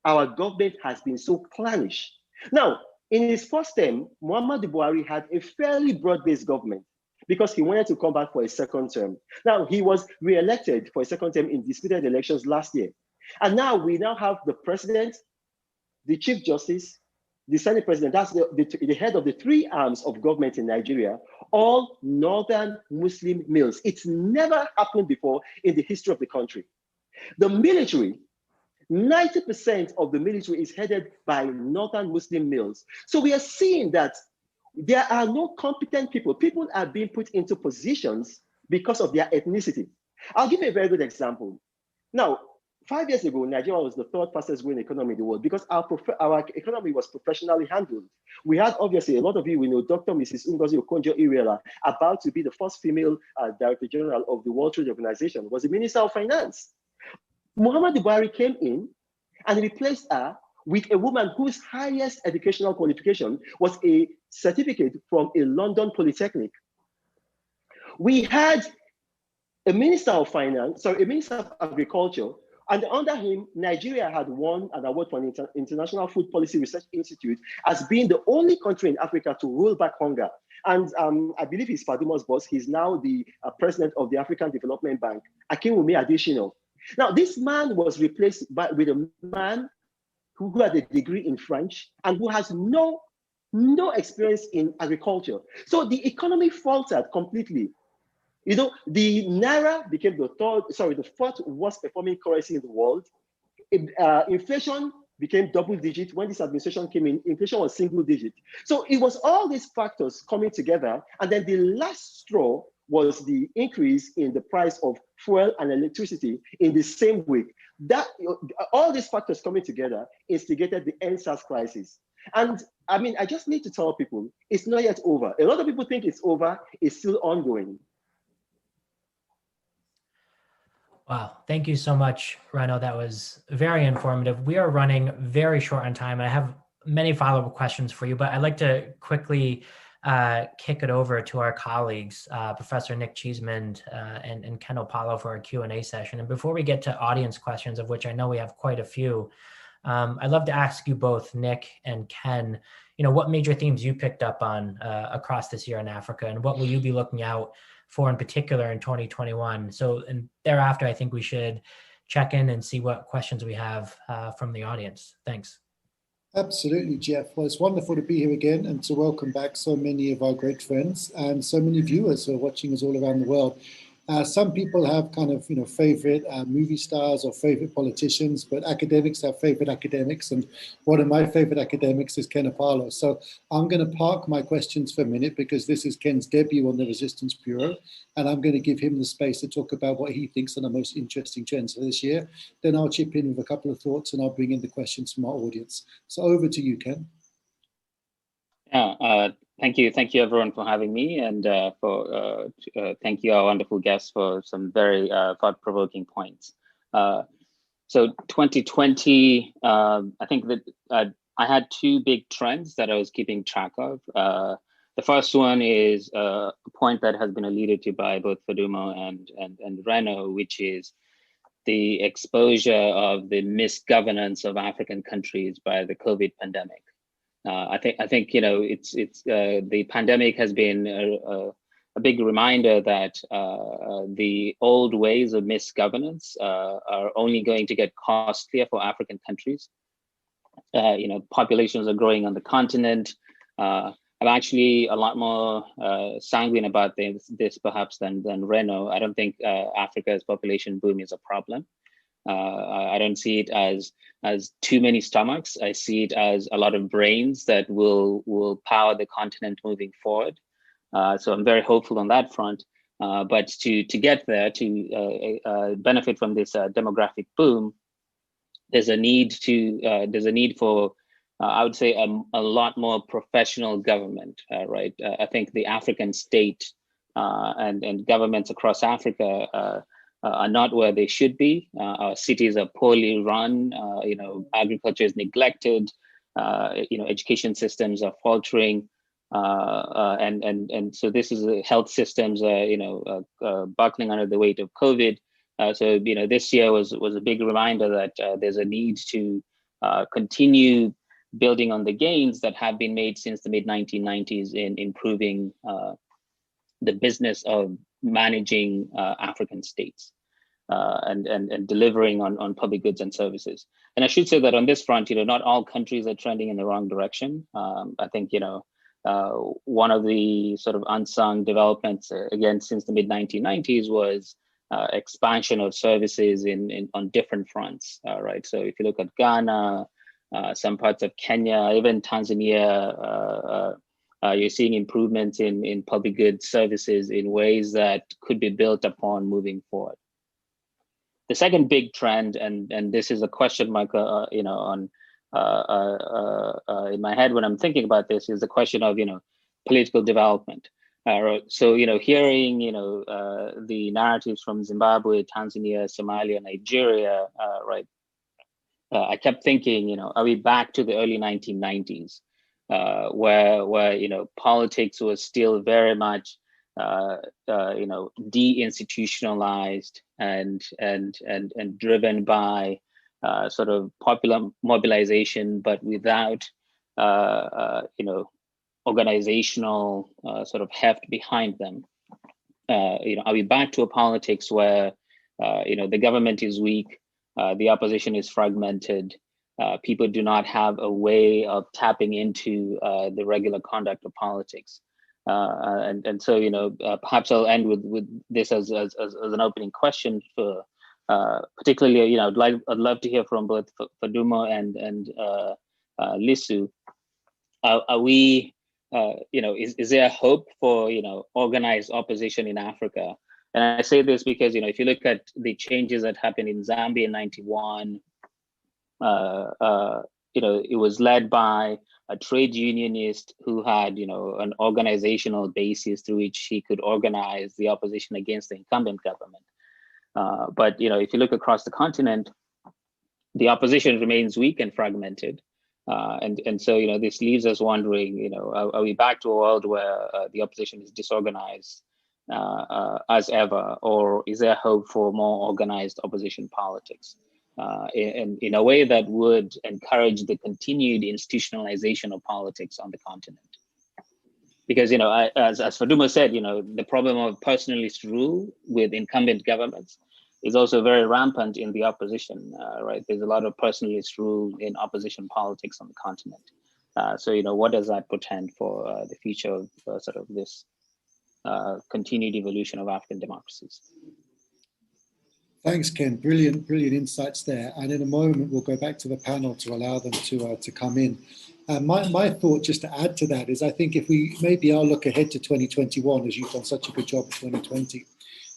our government has been so clannish. Now, in his first term, Muhammadu Buhari had a fairly broad-based government because he wanted to come back for a second term. Now, he was re-elected for a second term in disputed elections last year. And now we now have the president, the chief justice, the Senate president, that's the head of the three arms of government in Nigeria, all northern Muslim males. It's never happened before in the history of the country. The military, 90% of the military is headed by northern Muslim males. So we are seeing that there are no competent people. People are being put into positions because of their ethnicity. I'll give you a very good example. Now, 5 years ago, Nigeria was the third fastest growing economy in the world because our economy was professionally handled. We had, obviously, a lot of you, we know Dr. Mrs. Ngozi Okonjo-Iweala, about to be the first female Director General of the World Trade Organization, was the Minister of Finance. Muhammadu Buhari came in and replaced her with a woman whose highest educational qualification was a certificate from a London Polytechnic. We had a Minister of Finance, sorry, a Minister of Agriculture, and under him, Nigeria had won an award from the International Food Policy Research Institute as being the only country in Africa to roll back hunger. And I believe he's Fadumo's boss. He's now the president of the African Development Bank, Akinwumi Adesina. Now, this man was replaced with a man who had a degree in French and who has no experience in agriculture. So the economy faltered completely. You know, the Naira became the fourth worst performing currency in the world. Inflation became double digit. When this administration came in, inflation was single digit. So it was all these factors coming together. And then the last straw was the increase in the price of fuel and electricity in the same week. That all these factors coming together instigated the EndSARS crisis. And I mean, I just need to tell people it's not yet over. A lot of people think it's over, it's still ongoing. Wow, thank you so much, Reno. That was very informative. We are running very short on time. I have many follow-up questions for you, but I'd like to quickly kick it over to our colleagues, Professor Nick Cheeseman and Ken Opalo for our Q&A session. And before we get to audience questions, of which I know we have quite a few, I'd love to ask you both, Nick and Ken, what major themes you picked up on across this year in Africa, and what will you be looking out for in particular in 2021? So, and thereafter, I think we should check in and see what questions we have from the audience. Thanks. Absolutely, Jeff. Well, it's wonderful to be here again and to welcome back so many of our great friends and so many viewers who are watching us all around the world. Some people have kind of, favorite movie stars or favorite politicians, but academics have favorite academics. And one of my favorite academics is Ken Opalo. So I'm going to park my questions for a minute because this is Ken's debut on the Resistance Bureau. And I'm going to give him the space to talk about what he thinks are the most interesting trends for this year. Then I'll chip in with a couple of thoughts and I'll bring in the questions from our audience. So over to you, Ken. Yeah, thank you everyone for having me, and thank you our wonderful guests for some very thought-provoking points. So 2020, I think that I had two big trends that I was keeping track of. The first one is a point that has been alluded to by both Fadumo and Reno, which is the exposure of the misgovernance of African countries by the COVID pandemic. I think it's the pandemic has been a big reminder that the old ways of misgovernance are only going to get costlier for African countries. Populations are growing on the continent. I'm actually a lot more sanguine about this perhaps than Reno. I don't think Africa's population boom is a problem. I don't see it as too many stomachs. I see it as a lot of brains that will power the continent moving forward. So I'm very hopeful on that front. But to get there, to benefit from this demographic boom, there's a need for I would say a lot more professional government, right? I think the African state and governments across Africa are not where they should be. Our cities are poorly run. Agriculture is neglected. Education systems are faltering, and so this is health systems buckling under the weight of COVID. So this year was a big reminder that there's a need to continue building on the gains that have been made since the mid-1990s in improving the business of managing African states and delivering on public goods and services. And I should say that on this front, not all countries are trending in the wrong direction. I think, one of the sort of unsung developments, again, since the mid-1990s was expansion of services on different fronts, right? So if you look at Ghana, some parts of Kenya, even Tanzania, you're seeing improvements in public goods services in ways that could be built upon moving forward. The second big trend, and this is a question mark, on in my head when I'm thinking about this, is the question of political development. So hearing the narratives from Zimbabwe, Tanzania, Somalia, Nigeria, right? I kept thinking, are we back to the early 1990s, where politics was still very much deinstitutionalized and driven by sort of popular mobilization, but without organizational sort of heft behind them. Are we back to a politics where the government is weak, the opposition is fragmented, people do not have a way of tapping into the regular conduct of politics? And so perhaps I'll end with this as an opening question for particularly I'd love to hear from both Fadumo and Lisu. Are we is there hope for organized opposition in Africa? And I say this because if you look at the changes that happened in Zambia in '91, it was led by a trade unionist who had an organizational basis through which he could organize the opposition against the incumbent government. But if you look across the continent, the opposition remains weak and fragmented. And so this leaves us wondering, are we back to a world where the opposition is disorganized as ever, or is there hope for more organized opposition politics in a way that would encourage the continued institutionalization of politics on the continent? Because as Fadumo said, the problem of personalist rule with incumbent governments is also very rampant in the opposition, right? There's a lot of personalist rule in opposition politics on the continent. So, what does that portend for the future of sort of this continued evolution of African democracies? Thanks, Ken. Brilliant insights there. And in a moment, we'll go back to the panel to allow them to come in. My thought, just to add to that, is I think if we maybe I'll look ahead to 2021, as you've done such a good job in 2020.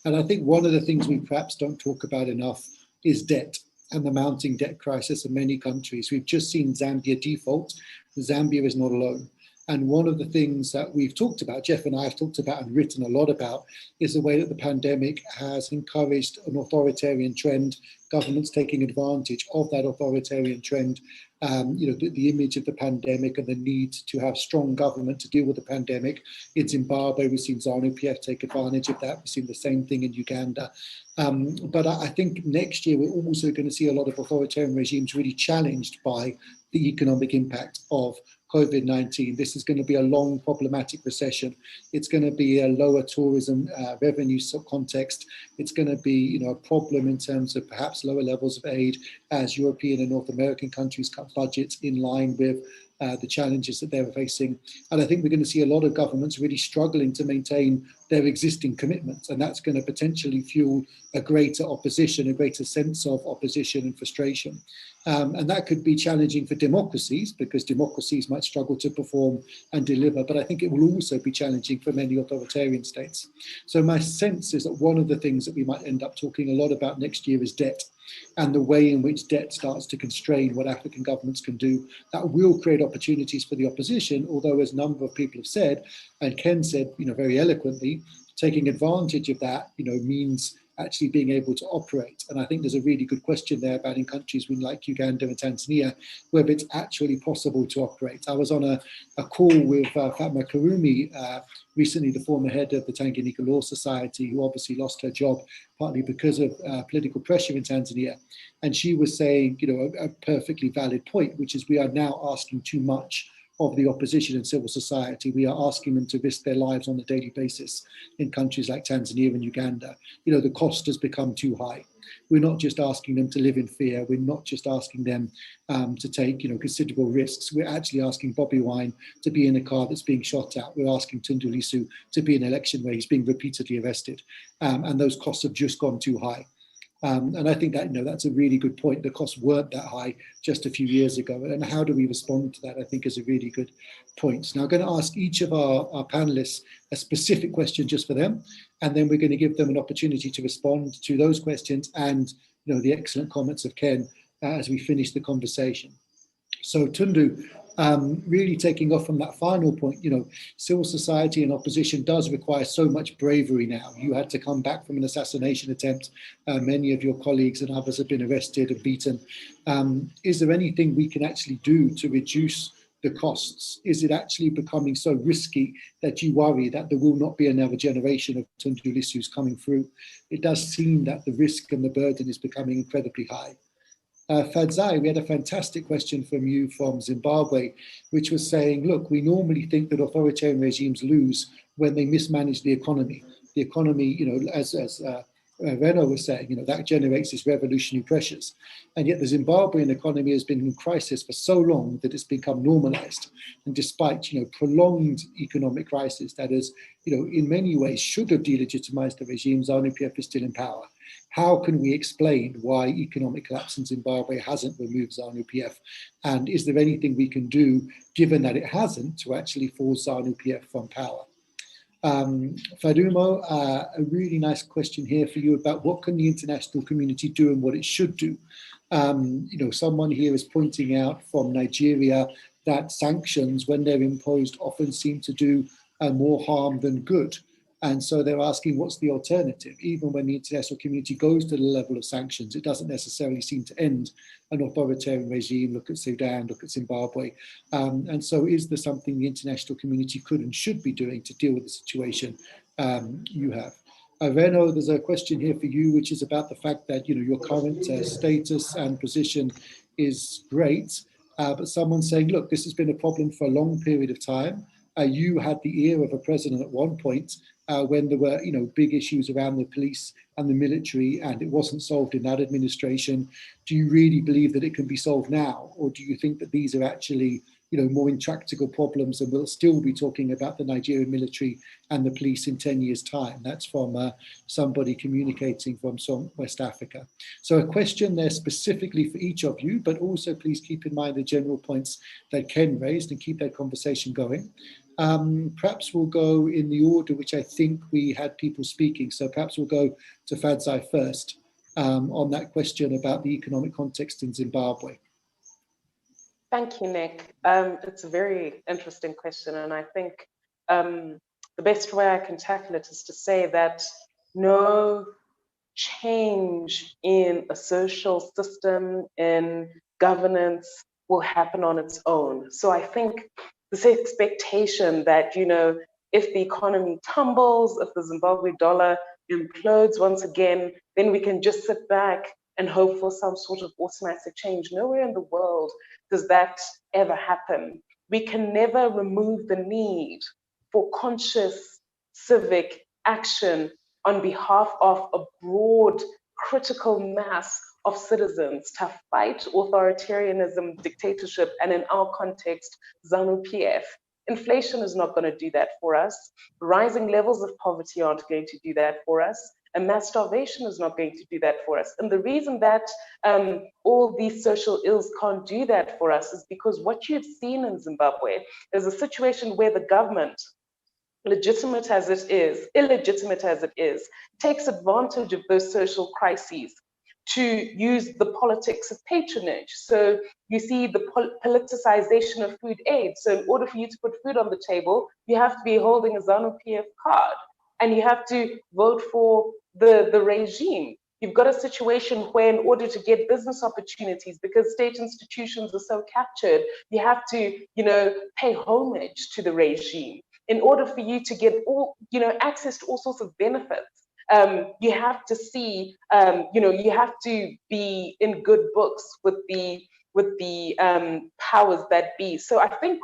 And I think one of the things we perhaps don't talk about enough is debt and the mounting debt crisis in many countries. We've just seen Zambia default. Zambia is not alone. And one of the things that we've talked about, Jeff and I have talked about and written a lot about, is the way that the pandemic has encouraged an authoritarian trend, governments taking advantage of that authoritarian trend. The image of the pandemic and the need to have strong government to deal with the pandemic. In Zimbabwe, we've seen ZANU-PF take advantage of that. We've seen the same thing in Uganda. But I think next year, we're also going to see a lot of authoritarian regimes really challenged by the economic impact of COVID-19. This is going to be a long problematic recession. It's going to be a lower tourism revenue context. It's going to be a problem in terms of perhaps lower levels of aid as European and North American countries cut budgets in line with the challenges that they're facing. And I think we're going to see a lot of governments really struggling to maintain their existing commitments. And that's going to potentially fuel a greater opposition, a greater sense of opposition and frustration. And that could be challenging for democracies, because democracies might struggle to perform and deliver, but I think it will also be challenging for many authoritarian states. So my sense is that one of the things that we might end up talking a lot about next year is debt, and the way in which debt starts to constrain what African governments can do. That will create opportunities for the opposition, although, as a number of people have said, and Ken said, very eloquently, taking advantage of that, means actually being able to operate. And I think there's a really good question there about in countries like Uganda and Tanzania, whether it's actually possible to operate. I was on a call with Fatma Karumi recently, the former head of the Tanganyika Law Society, who obviously lost her job partly because of political pressure in Tanzania. And she was saying, a perfectly valid point, which is we are now asking too much of the opposition and civil society. We are asking them to risk their lives on a daily basis in countries like Tanzania and Uganda. The cost has become too high. We're not just asking them to live in fear. We're not just asking them to take, considerable risks. We're actually asking Bobby Wine to be in a car that's being shot at. We're asking Tundu Lissu to be in an election where he's being repeatedly arrested. And those costs have just gone too high. And I think that, that's a really good point. The costs weren't that high just a few years ago. And how do we respond to that, I think, is a really good point. Now, I'm going to ask each of our panelists a specific question just for them. And then we're going to give them an opportunity to respond to those questions and, the excellent comments of Ken as we finish the conversation. So Tundu, really taking off from that final point, civil society and opposition does require so much bravery now. You had to come back from an assassination attempt. Many of your colleagues and others have been arrested and beaten. Is there anything we can actually do to reduce the costs? Is it actually becoming so risky that you worry that there will not be another generation of Tundu Lissus coming through? It does seem that the risk and the burden is becoming incredibly high. Fadzai, we had a fantastic question from you from Zimbabwe, which was saying, look, we normally think that authoritarian regimes lose when they mismanage the economy. The economy, as Reno was saying, that generates these revolutionary pressures. And yet the Zimbabwean economy has been in crisis for so long that it's become normalized. And despite, prolonged economic crisis that is, in many ways should have delegitimized the regime, ZANU-PF is still in power. How can we explain why economic collapse in Zimbabwe hasn't removed ZANU-PF? And is there anything we can do, given that it hasn't, to actually force ZANU-PF from power? Fadumo, a really nice question here for you about what can the international community do and what it should do. Someone here is pointing out from Nigeria that sanctions, when they're imposed, often seem to do more harm than good. And so they're asking, what's the alternative? Even when the international community goes to the level of sanctions, it doesn't necessarily seem to end an authoritarian regime. Look at Sudan, look at Zimbabwe. And so is there something the international community could and should be doing to deal with the situation you have? Reno, there's a question here for you, which is about the fact that, your current status and position is great, but someone's saying, look, this has been a problem for a long period of time. You had the ear of a president at one point when there were, big issues around the police and the military, and it wasn't solved in that administration. Do you really believe that it can be solved now? Or do you think that these are actually, more intractable problems and we'll still be talking about the Nigerian military and the police in 10 years' time? That's from somebody communicating from West Africa. So a question there specifically for each of you, but also please keep in mind the general points that Ken raised and keep that conversation going. Perhaps we'll go in the order which I think we had people speaking. So perhaps we'll go to Fadzai first on that question about the economic context in Zimbabwe. Thank you, Nick. It's a very interesting question. And I think the best way I can tackle it is to say that no change in a social system, in governance, will happen on its own. So I think this expectation that, if the economy tumbles, if the Zimbabwe dollar implodes once again, then we can just sit back and hope for some sort of automatic change. Nowhere in the world does that ever happen. We can never remove the need for conscious civic action on behalf of a broad critical mass of citizens to fight authoritarianism, dictatorship, and in our context, ZANU-PF. Inflation is not going to do that for us. Rising levels of poverty aren't going to do that for us. And mass starvation is not going to do that for us. And the reason that all these social ills can't do that for us is because what you've seen in Zimbabwe is a situation where the government, legitimate as it is, illegitimate as it is, takes advantage of those social crises to use the politics of patronage. So you see the politicization of food aid. So in order for you to put food on the table, you have to be holding a ZANU-PF card and you have to vote for the regime. You've got a situation where in order to get business opportunities, because state institutions are so captured, you have to, pay homage to the regime. In order for you to get access to all sorts of benefits, you have to see, you have to be in good books with the powers that be. So I think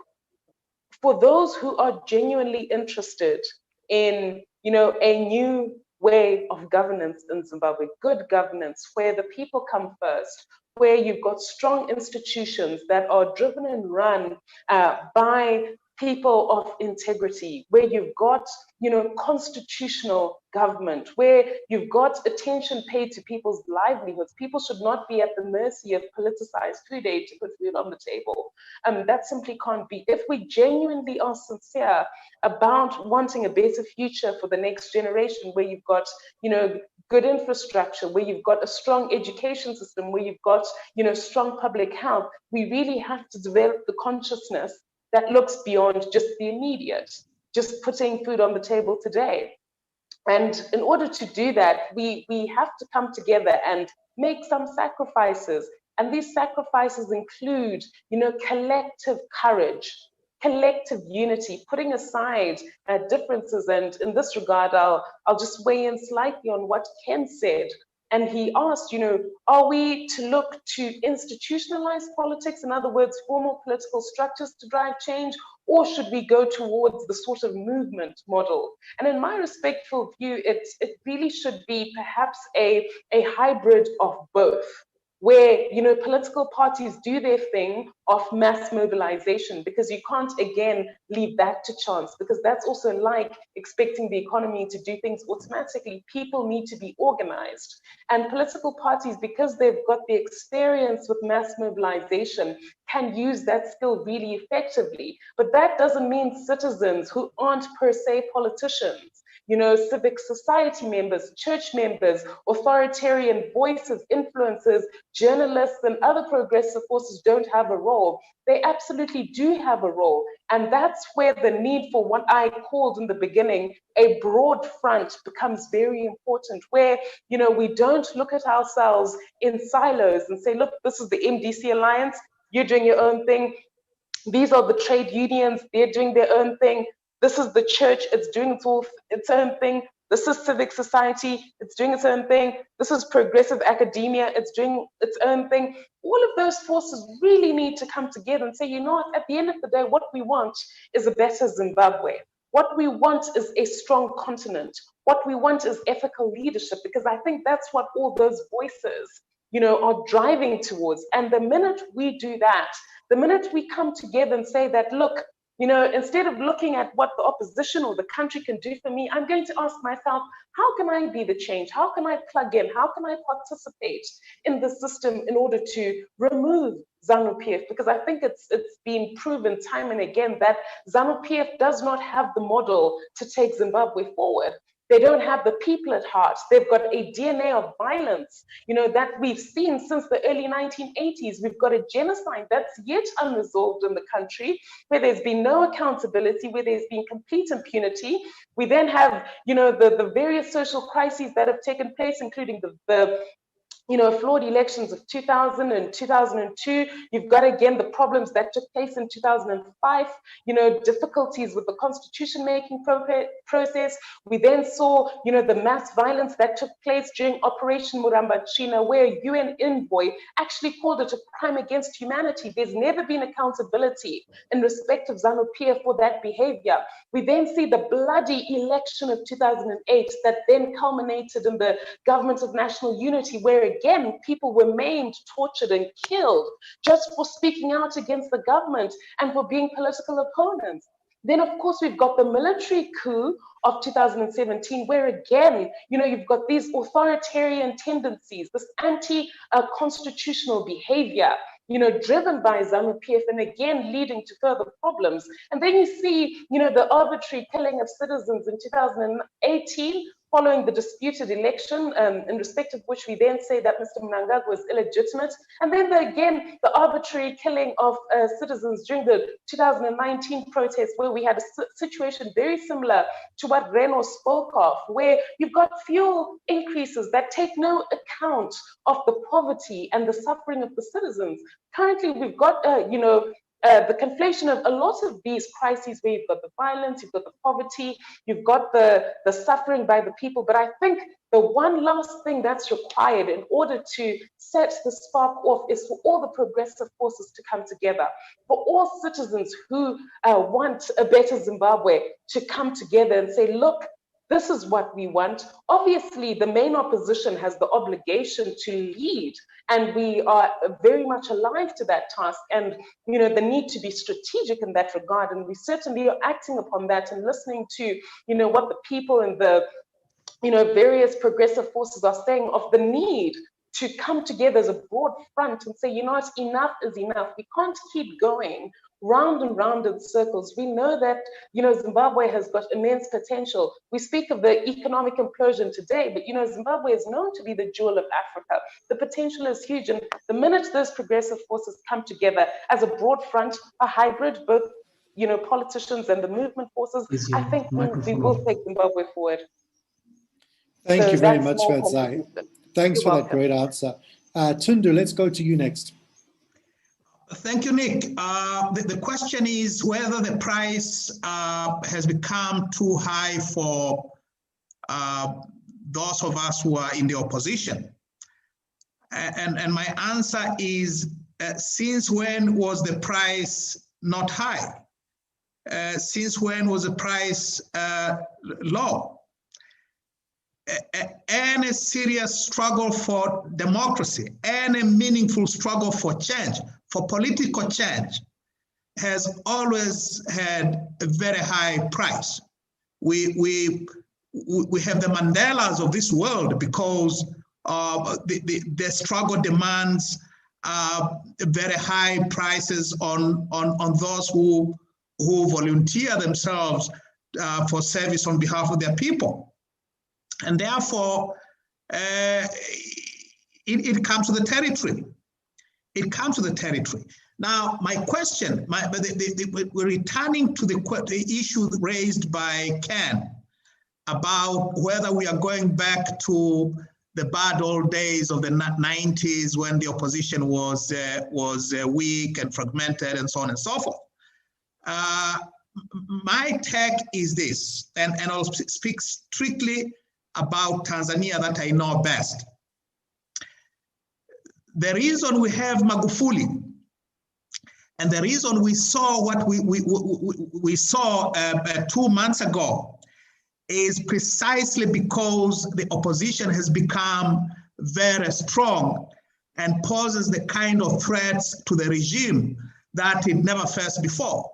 for those who are genuinely interested in, a new way of governance in Zimbabwe, good governance, where the people come first, where you've got strong institutions that are driven and run by people of integrity, where you've got, constitutional government, where you've got attention paid to people's livelihoods. People should not be at the mercy of politicized food aid to put food on the table. That simply can't be. If we genuinely are sincere about wanting a better future for the next generation, where you've got, good infrastructure, where you've got a strong education system, where you've got, strong public health, we really have to develop the consciousness that looks beyond just the immediate, just putting food on the table today. And in order to do that, we have to come together and make some sacrifices. And these sacrifices include, collective courage, collective unity, putting aside differences. And in this regard, I'll just weigh in slightly on what Ken said. And he asked, are we to look to institutionalize politics, in other words, formal political structures to drive change, or should we go towards the sort of movement model? And in my respectful view, it really should be perhaps a hybrid of both, where, political parties do their thing of mass mobilization, because you can't, again, leave that to chance, because that's also like expecting the economy to do things automatically. People need to be organized. And political parties, because they've got the experience with mass mobilization, can use that skill really effectively. But that doesn't mean citizens who aren't per se politicians, civic society members, church members, authoritarian voices, influencers, journalists, and other progressive forces don't have a role. They absolutely do have a role. And that's where the need for what I called in the beginning a broad front becomes very important, where, we don't look at ourselves in silos and say, look, this is the MDC Alliance, you're doing your own thing. These are the trade unions, they're doing their own thing. This is the church, it's doing its own thing. This is civic society, it's doing its own thing. This is progressive academia, it's doing its own thing. All of those forces really need to come together and say, what, at the end of the day, what we want is a better Zimbabwe. What we want is a strong continent. What we want is ethical leadership, because I think that's what all those voices, are driving towards. And the minute we do that, the minute we come together and say that, look, instead of looking at what the opposition or the country can do for me, I'm going to ask myself, how can I be the change? How can I plug in? How can I participate in the system in order to remove ZANU-PF? Because I think it's been proven time and again that ZANU-PF does not have the model to take Zimbabwe forward. They don't have the people at heart. They've got a DNA of violence, that we've seen since the early 1980s. We've got a genocide that's yet unresolved in the country, where there's been no accountability, where there's been complete impunity. We then have, the various social crises that have taken place, including the flawed elections of 2000 and 2002. You've got, again, the problems that took place in 2005, difficulties with the constitution-making process. We then saw, the mass violence that took place during Operation Murambachina, where a UN envoy actually called it a crime against humanity. There's never been accountability in respect of ZANU-PF for that behavior. We then see the bloody election of 2008 that then culminated in the Government of National Unity, where again, people were maimed, tortured, and killed just for speaking out against the government and for being political opponents. Then, of course, we've got the military coup of 2017, where again, you've got these authoritarian tendencies, this anti-constitutional behavior, driven by ZANU-PF, and again leading to further problems. And then you see, the arbitrary killing of citizens in 2018, following the disputed election, in respect of which we then say that Mr. Mnangagwa was illegitimate. And then again, the arbitrary killing of citizens during the 2019 protests, where we had a situation very similar to what Reno spoke of, where you've got fuel increases that take no account of the poverty and the suffering of the citizens. Currently, we've got, the conflation of a lot of these crises, where you've got the violence, you've got the poverty, you've got the suffering by the people. But I think the one last thing that's required in order to set the spark off is for all the progressive forces to come together, for all citizens who want a better Zimbabwe to come together and say, look, this is what we want. Obviously, the main opposition has the obligation to lead, and we are very much alive to that task, and the need to be strategic in that regard. And we certainly are acting upon that and listening to what the people and the various progressive forces are saying of the need to come together as a broad front and say, enough is enough. We can't keep going round and round in circles. We know that, Zimbabwe has got immense potential. We speak of the economic implosion today, but, Zimbabwe is known to be the jewel of Africa. The potential is huge. And the minute those progressive forces come together as a broad front, a hybrid, both, politicians and the movement forces, I think we will take Zimbabwe forward. Thank you very much, Fadzai. Thanks for that great answer. Tundu, let's go to you next. Thank you, Nick. The question is whether the price has become too high for those of us who are in the opposition. And my answer is, since when was the price not high? Since when was the price low? Any serious struggle for democracy, any meaningful struggle for change, for political change, has always had a very high price. We have the Mandelas of this world because the struggle demands very high prices on those who volunteer themselves for service on behalf of their people. And therefore, it comes to the territory. It comes to the territory. Now, my question, we're returning to the issue raised by Ken about whether we are going back to the bad old days of the 90s when the opposition was weak and fragmented and so on and so forth. My take is this, and I'll speak strictly about Tanzania that I know best. The reason we have Magufuli, and the reason we saw what we saw 2 months ago, is precisely because the opposition has become very strong and poses the kind of threats to the regime that it never faced before.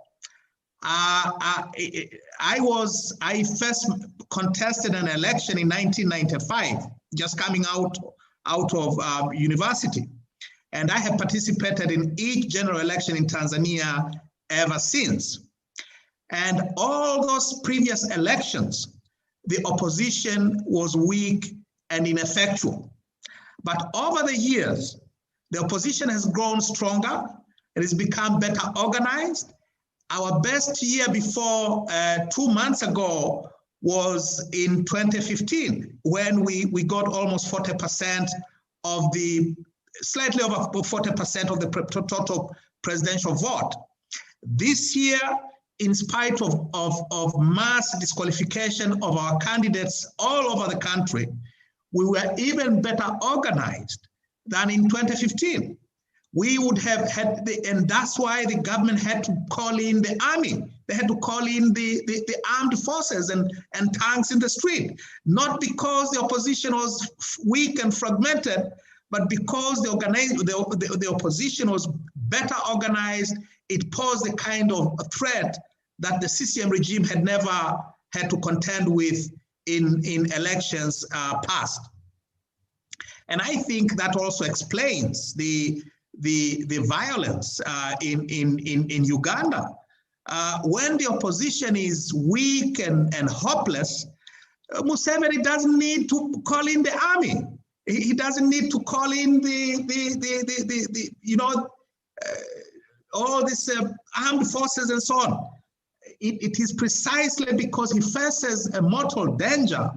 I first contested an election in 1995, just coming out of university. And I have participated in each general election in Tanzania ever since. And all those previous elections, the opposition was weak and ineffectual. But over the years, the opposition has grown stronger. It has become better organized. Our best year before 2 months ago was in 2015, when we got almost 40% of the, slightly over 40% of the total presidential vote. This year, in spite of mass disqualification of our candidates all over the country, we were even better organized than in 2015. We would have had, and that's why the government had to call in the army. They had to call in the armed forces and tanks in the street, not because the opposition was weak and fragmented, but because the opposition was better organized. It posed the kind of threat that the CCM regime had never had to contend with in elections past. And I think that also explains the violence in Uganda. When the opposition is weak and hopeless, Museveni doesn't need to call in the army. He doesn't need to call in all these armed forces and so on. It is precisely because he faces a mortal danger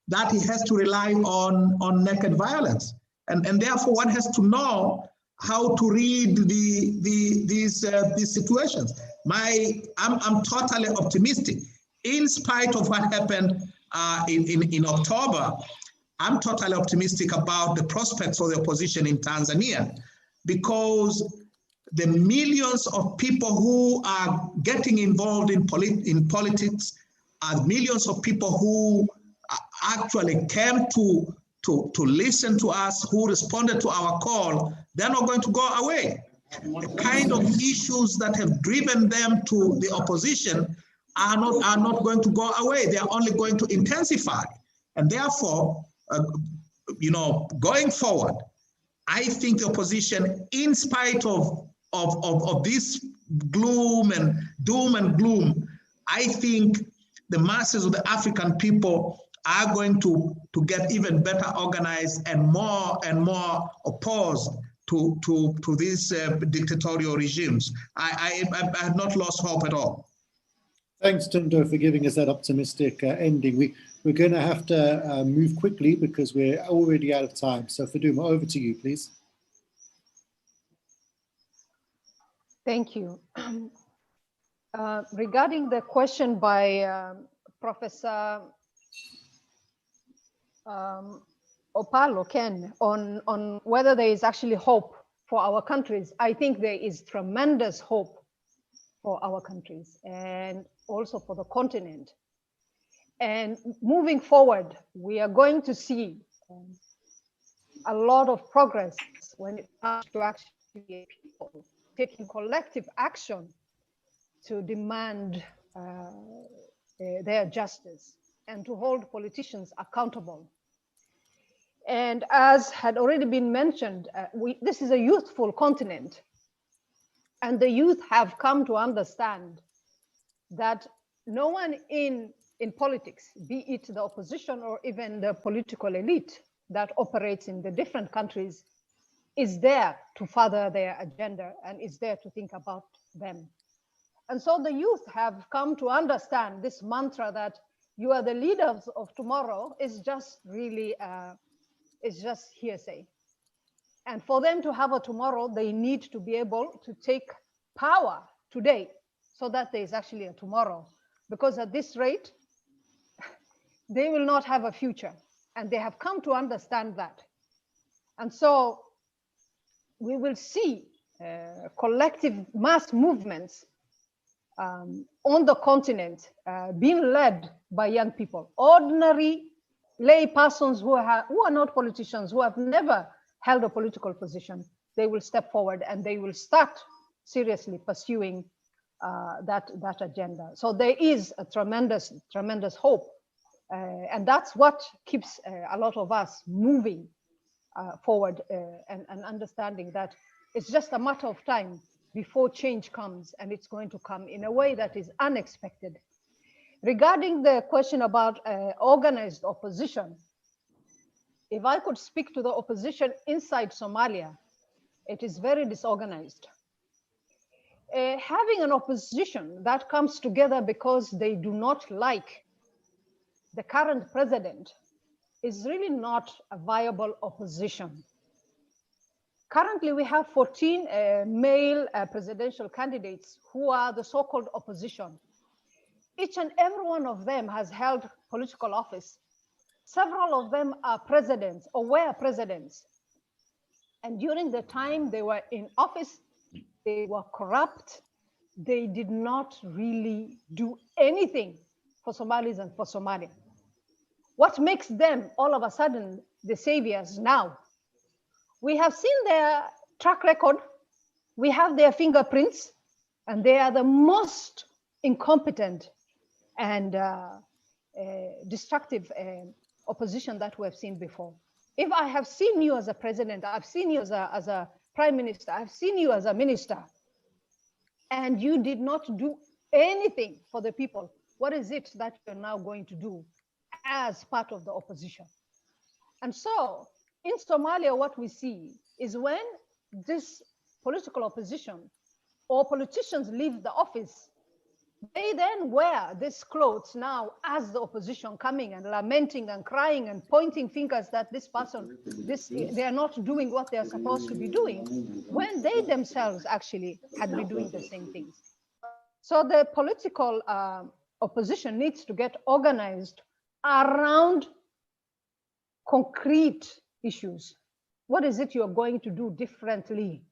that he has to rely on naked violence. And therefore one has to know how to read these situations. I'm totally optimistic. In spite of what happened in October, I'm totally optimistic about the prospects for the opposition in Tanzania, because the millions of people who are getting involved in politics are millions of people who actually came to listen to us, who responded to our call. They're not going to go away. The kind of issues that have driven them to the opposition are not going to go away. They are only going to intensify. And therefore, going forward, I think the opposition, in spite of this gloom and doom and gloom, I think the masses of the African people are going to get even better organized and more opposed to these dictatorial regimes. I have not lost hope at all. Thanks, Tundo, for giving us that optimistic ending. We're going to have to move quickly because we're already out of time. So Faduma, over to you, please. Thank you. Regarding the question by Professor Opalo Ken on whether there is actually hope for our countries, I think there is tremendous hope for our countries and also for the continent. And moving forward, we are going to see a lot of progress when it comes to actually people taking collective action to demand their justice and to hold politicians accountable. And as had already been mentioned, this is a youthful continent, and the youth have come to understand that no one in politics, be it the opposition or even the political elite that operates in the different countries, is there to further their agenda and is there to think about them. And so the youth have come to understand this mantra that you are the leaders of tomorrow is just really, it's just hearsay. And for them to have a tomorrow, they need to be able to take power today so that there is actually a tomorrow. Because at this rate, they will not have a future. And they have come to understand that. And so we will see collective mass movements on the continent being led by young people, ordinary lay persons who are not politicians, who have never held a political position. They will step forward and they will start seriously pursuing that agenda. So there is a tremendous hope. And that's what keeps a lot of us moving forward and understanding that it's just a matter of time before change comes, and it's going to come in a way that is unexpected. Regarding the question about organized opposition, if I could speak to the opposition inside Somalia, it is very disorganized. Having an opposition that comes together because they do not like the current president is really not a viable opposition. Currently, we have 14 male presidential candidates who are the so-called opposition. Each and every one of them has held political office. Several of them are presidents or were presidents. And during the time they were in office, they were corrupt. They did not really do anything for Somalis and for Somalia. What makes them all of a sudden the saviors now? We have seen their track record. We have their fingerprints, and they are the most incompetent and destructive opposition that we have seen before. If I have seen you as a president, I've seen you as a prime minister, I've seen you as a minister, and you did not do anything for the people, what is it that you're now going to do as part of the opposition? And so in Somalia, what we see is when this political opposition or politicians leave the office, they then wear these clothes now as the opposition, coming and lamenting and crying and pointing fingers that this person, they are not doing what they are supposed to be doing, when they themselves actually had been doing the same things. So the political opposition needs to get organized around concrete issues. What is it you're going to do differently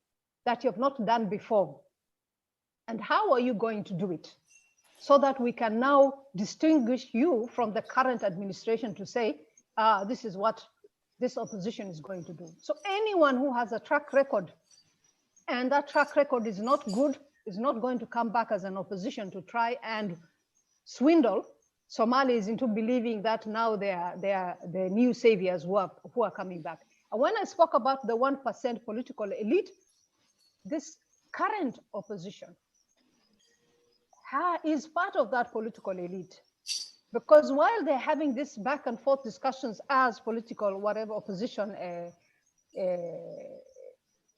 that you have not done before? And how are you going to do it? So that we can now distinguish you from the current administration to say, this is what this opposition is going to do. So anyone who has a track record and that track record is not good, is not going to come back as an opposition to try and swindle Somalis into believing that now they are the new saviors who are coming back. And when I spoke about the 1% political elite, this current opposition is part of that political elite, because while they're having this back and forth discussions as political whatever opposition,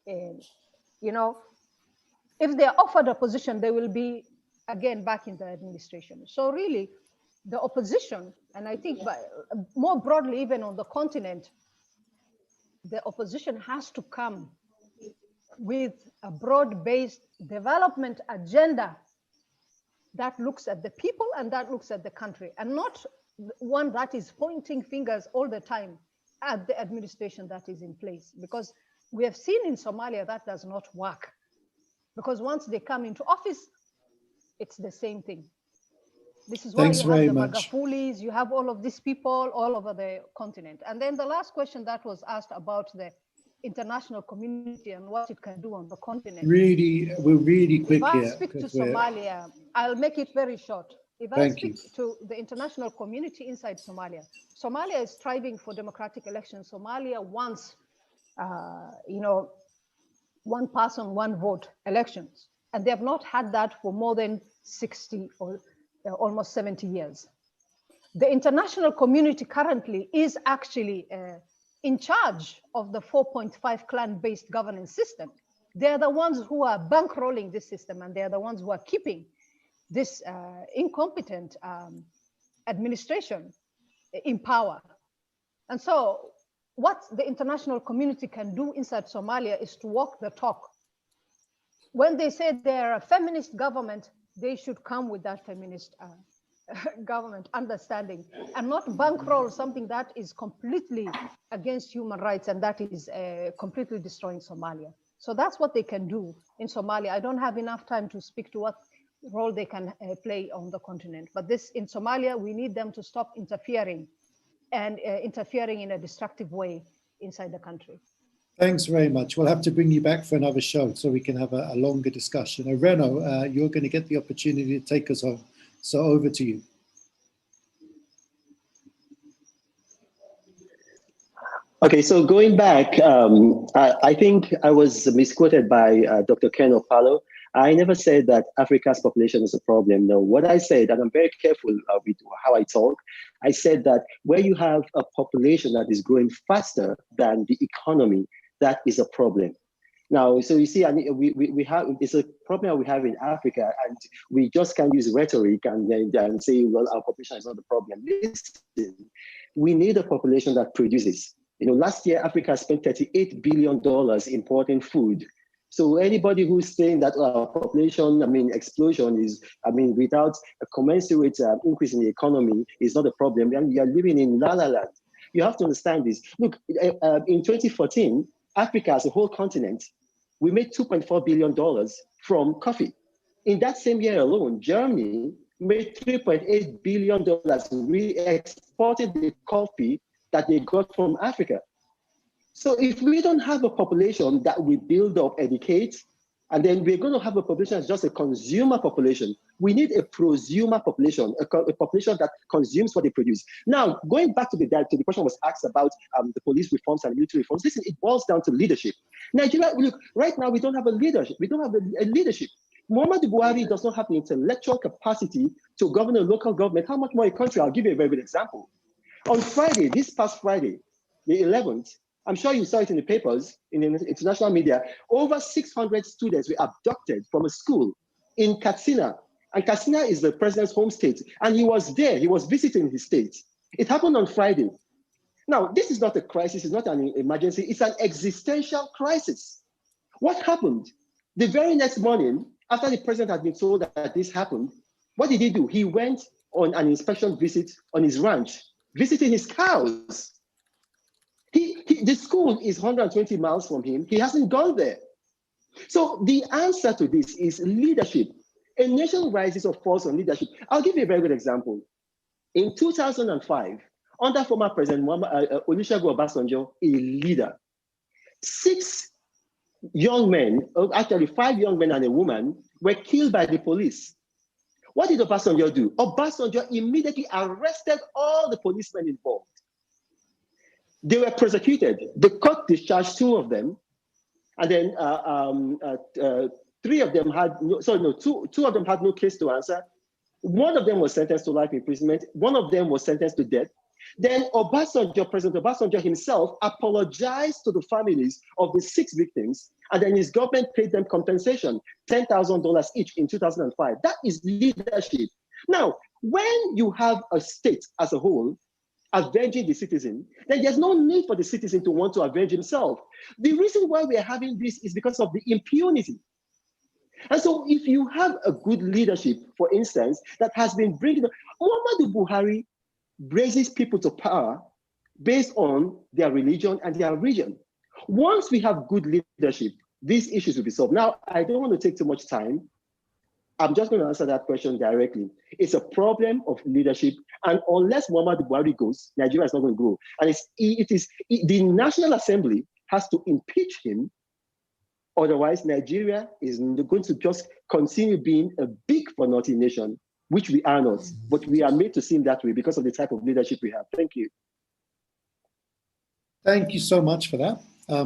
you know, if they're offered a position, they will be again back in the administration. So really, the opposition, and I think more broadly even on the continent, the opposition has to come with a broad-based development agenda that looks at the people and that looks at the country, and not one that is pointing fingers all the time at the administration that is in place. Because we have seen in Somalia that does not work. Because once they come into office, it's the same thing. This is why you have the Magafulis, you have all of these people all over the continent. And then the last question that was asked about the international community and what it can do on the continent. We're really quick if here. I speak to Somalia, I'll make it very short. If I speak to the international community inside Somalia, Somalia is striving for democratic elections. Somalia wants, you know, one person, one vote elections. And they have not had that for more than 60 or almost 70 years. The international community currently is actually in charge of the 4.5 clan-based governance system. They're the ones who are bankrolling this system, and they're the ones who are keeping this incompetent administration in power. And so what the international community can do inside Somalia is to walk the talk. When they say they're a feminist government, they should come with that feminist government understanding and not bankroll something that is completely against human rights and that is completely destroying Somalia. So that's what they can do in Somalia. I don't have enough time to speak to what role they can play on the continent. But this in Somalia, we need them to stop interfering and interfering in a destructive way inside the country. Thanks very much. We'll have to bring you back for another show so we can have a longer discussion. Reno, you're going to get the opportunity to take us home. So over to you. Okay, so going back, I think I was misquoted by Dr. Ken Opalo. I never said that Africa's population is a problem. No, what I said, and I'm very careful with how I talk, I said that where you have a population that is growing faster than the economy, that is a problem. Now, so you see, we have, it's a problem that we have in Africa, and we just can't use rhetoric and say, well, our population is not the problem. Listen, we need a population that produces. You know, last year, Africa spent $38 billion importing food. So anybody who's saying that our population, explosion is, without a commensurate increase in the economy is not a problem, and you're living in La La Land. You have to understand this. Look, in 2014, Africa as a whole continent, we made $2.4 billion from coffee. In that same year alone, Germany made $3.8 billion. We exported the coffee that they got from Africa. So if we don't have a population that we build up, educate, and then we're going to have a population that's just a consumer population, We need a prosumer population, a population that consumes what they produce. Now, going back to the question was asked about the police reforms and military reforms. Listen, it boils down to leadership. Nigeria, look, right now we don't have a leadership. We don't have a leadership. Muhammadu Buhari does not have the intellectual capacity to govern a local government. How much more a country? I'll give you a very good example. On Friday, this past Friday, the 11th, I'm sure you saw it in the papers, in the international media, over 600 students were abducted from a school in Katsina. And Katsina is the president's home state. And he was there, he was visiting his state. It happened on Friday. Now, this is not a crisis, it's not an emergency, it's an existential crisis. What happened? The very next morning, after the president had been told that this happened, what did he do? He went on an inspection visit on his ranch, visiting his cows. The school is 120 miles from him. He hasn't gone there. So the answer to this is leadership. A nation rises or falls on leadership. I'll give you a very good example. In 2005, under former President Olusegun Obasanjo, a leader, 6 young men, actually 5 young men and a woman, were killed by the police. What did Obasanjo do? Obasanjo immediately arrested all the policemen involved. They were prosecuted. The court discharged 2 of them, and then 3 of them had two of them had no case to answer. One of them was sentenced to life imprisonment. One of them was sentenced to death. Then President Obasanjo himself apologized to the families of the 6 victims, and then his government paid them compensation, $10,000 each in 2005. That is leadership. Now, when you have a state as a whole avenging the citizen, then there's no need for the citizen to want to avenge himself. The reason why we are having this is because of the impunity. And so if you have a good leadership, for instance, that has been bringing, Muhammadu Buhari raises people to power based on their religion and their region. Once we have good leadership, these issues will be solved. Now, I don't want to take too much time. I'm just going to answer that question directly. It's a problem of leadership, and unless Muhammadu Buhari goes, Nigeria is not going to grow. And the National Assembly has to impeach him. Otherwise, Nigeria is going to just continue being a big for naughty nation, which we are not. But we are made to seem that way because of the type of leadership we have. Thank you. Thank you so much for that.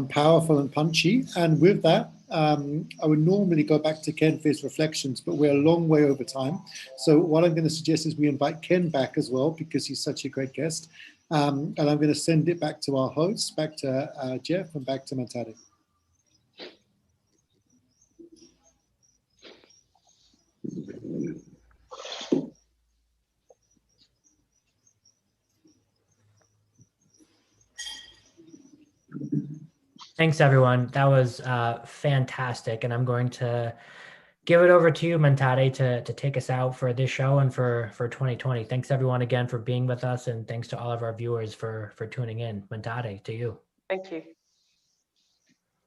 Powerful and punchy. And with that, I would normally go back to Ken for his reflections, but we're a long way over time. So what I'm going to suggest is we invite Ken back as well, because he's such a great guest. And I'm going to send it back to our hosts, back to Jeff and back to Mantade. Thanks, everyone. That was fantastic. And I'm going to give it over to you, Mantade, to take us out for this show and for 2020. Thanks, everyone, again, for being with us. And thanks to all of our viewers for tuning in. Mantade, to you. Thank you.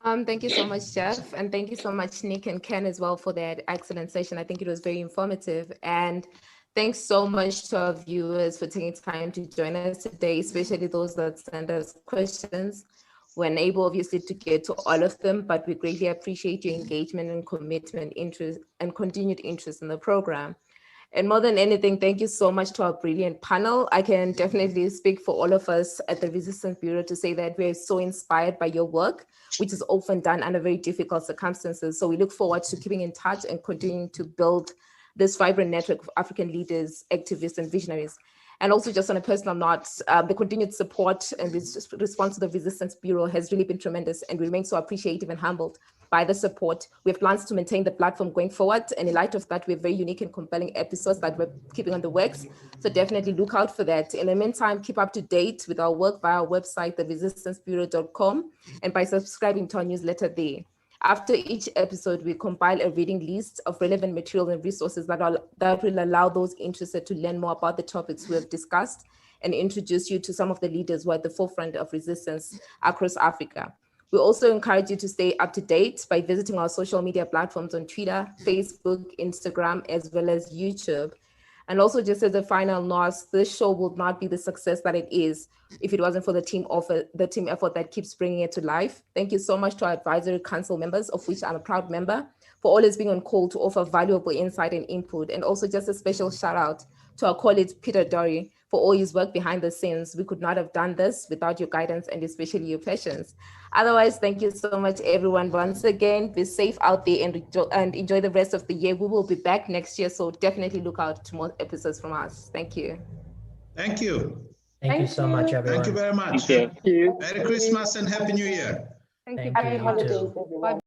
Thank you so much, Jeff. And thank you so much, Nick and Ken, as well, for that excellent session. I think it was very informative. And thanks so much to our viewers for taking time to join us today, especially those that sent us questions. We're unable, obviously, to get to all of them, but we greatly appreciate your engagement and commitment, interest, and continued interest in the program. And more than anything, thank you so much to our brilliant panel. I can definitely speak for all of us at the Resistance Bureau to say that we're so inspired by your work, which is often done under very difficult circumstances. So we look forward to keeping in touch and continuing to build this vibrant network of African leaders, activists, and visionaries. And also, just on a personal note, the continued support and response to the Resistance Bureau has really been tremendous, and we remain so appreciative and humbled by the support. We have plans to maintain the platform going forward, and in light of that, we have very unique and compelling episodes that we're keeping on the works. So definitely look out for that. In the meantime, keep up to date with our work via our website, theresistancebureau.com, and by subscribing to our newsletter there. After each episode, we compile a reading list of relevant material and resources that will allow those interested to learn more about the topics we have discussed and introduce you to some of the leaders who are at the forefront of resistance across Africa. We also encourage you to stay up to date by visiting our social media platforms on Twitter, Facebook, Instagram, as well as YouTube. And also, just as a final note, this show would not be the success that it is if it wasn't for the team effort that keeps bringing it to life. Thank you so much to our advisory council members, of which I'm a proud member, for always being on call to offer valuable insight and input. And also just a special shout out to our colleague, Peter Dory, for all his work behind the scenes. We could not have done this without your guidance and especially your patience. Otherwise, thank you so much, everyone. Once again, be safe out there and enjoy the rest of the year. We will be back next year, so definitely look out to more episodes from us. Thank you. Thank you. Thank you so much, everyone. Thank you very much. Thank you. Merry Christmas and Happy New Year. Thank you. Thank you. Happy You holidays, too. everyone.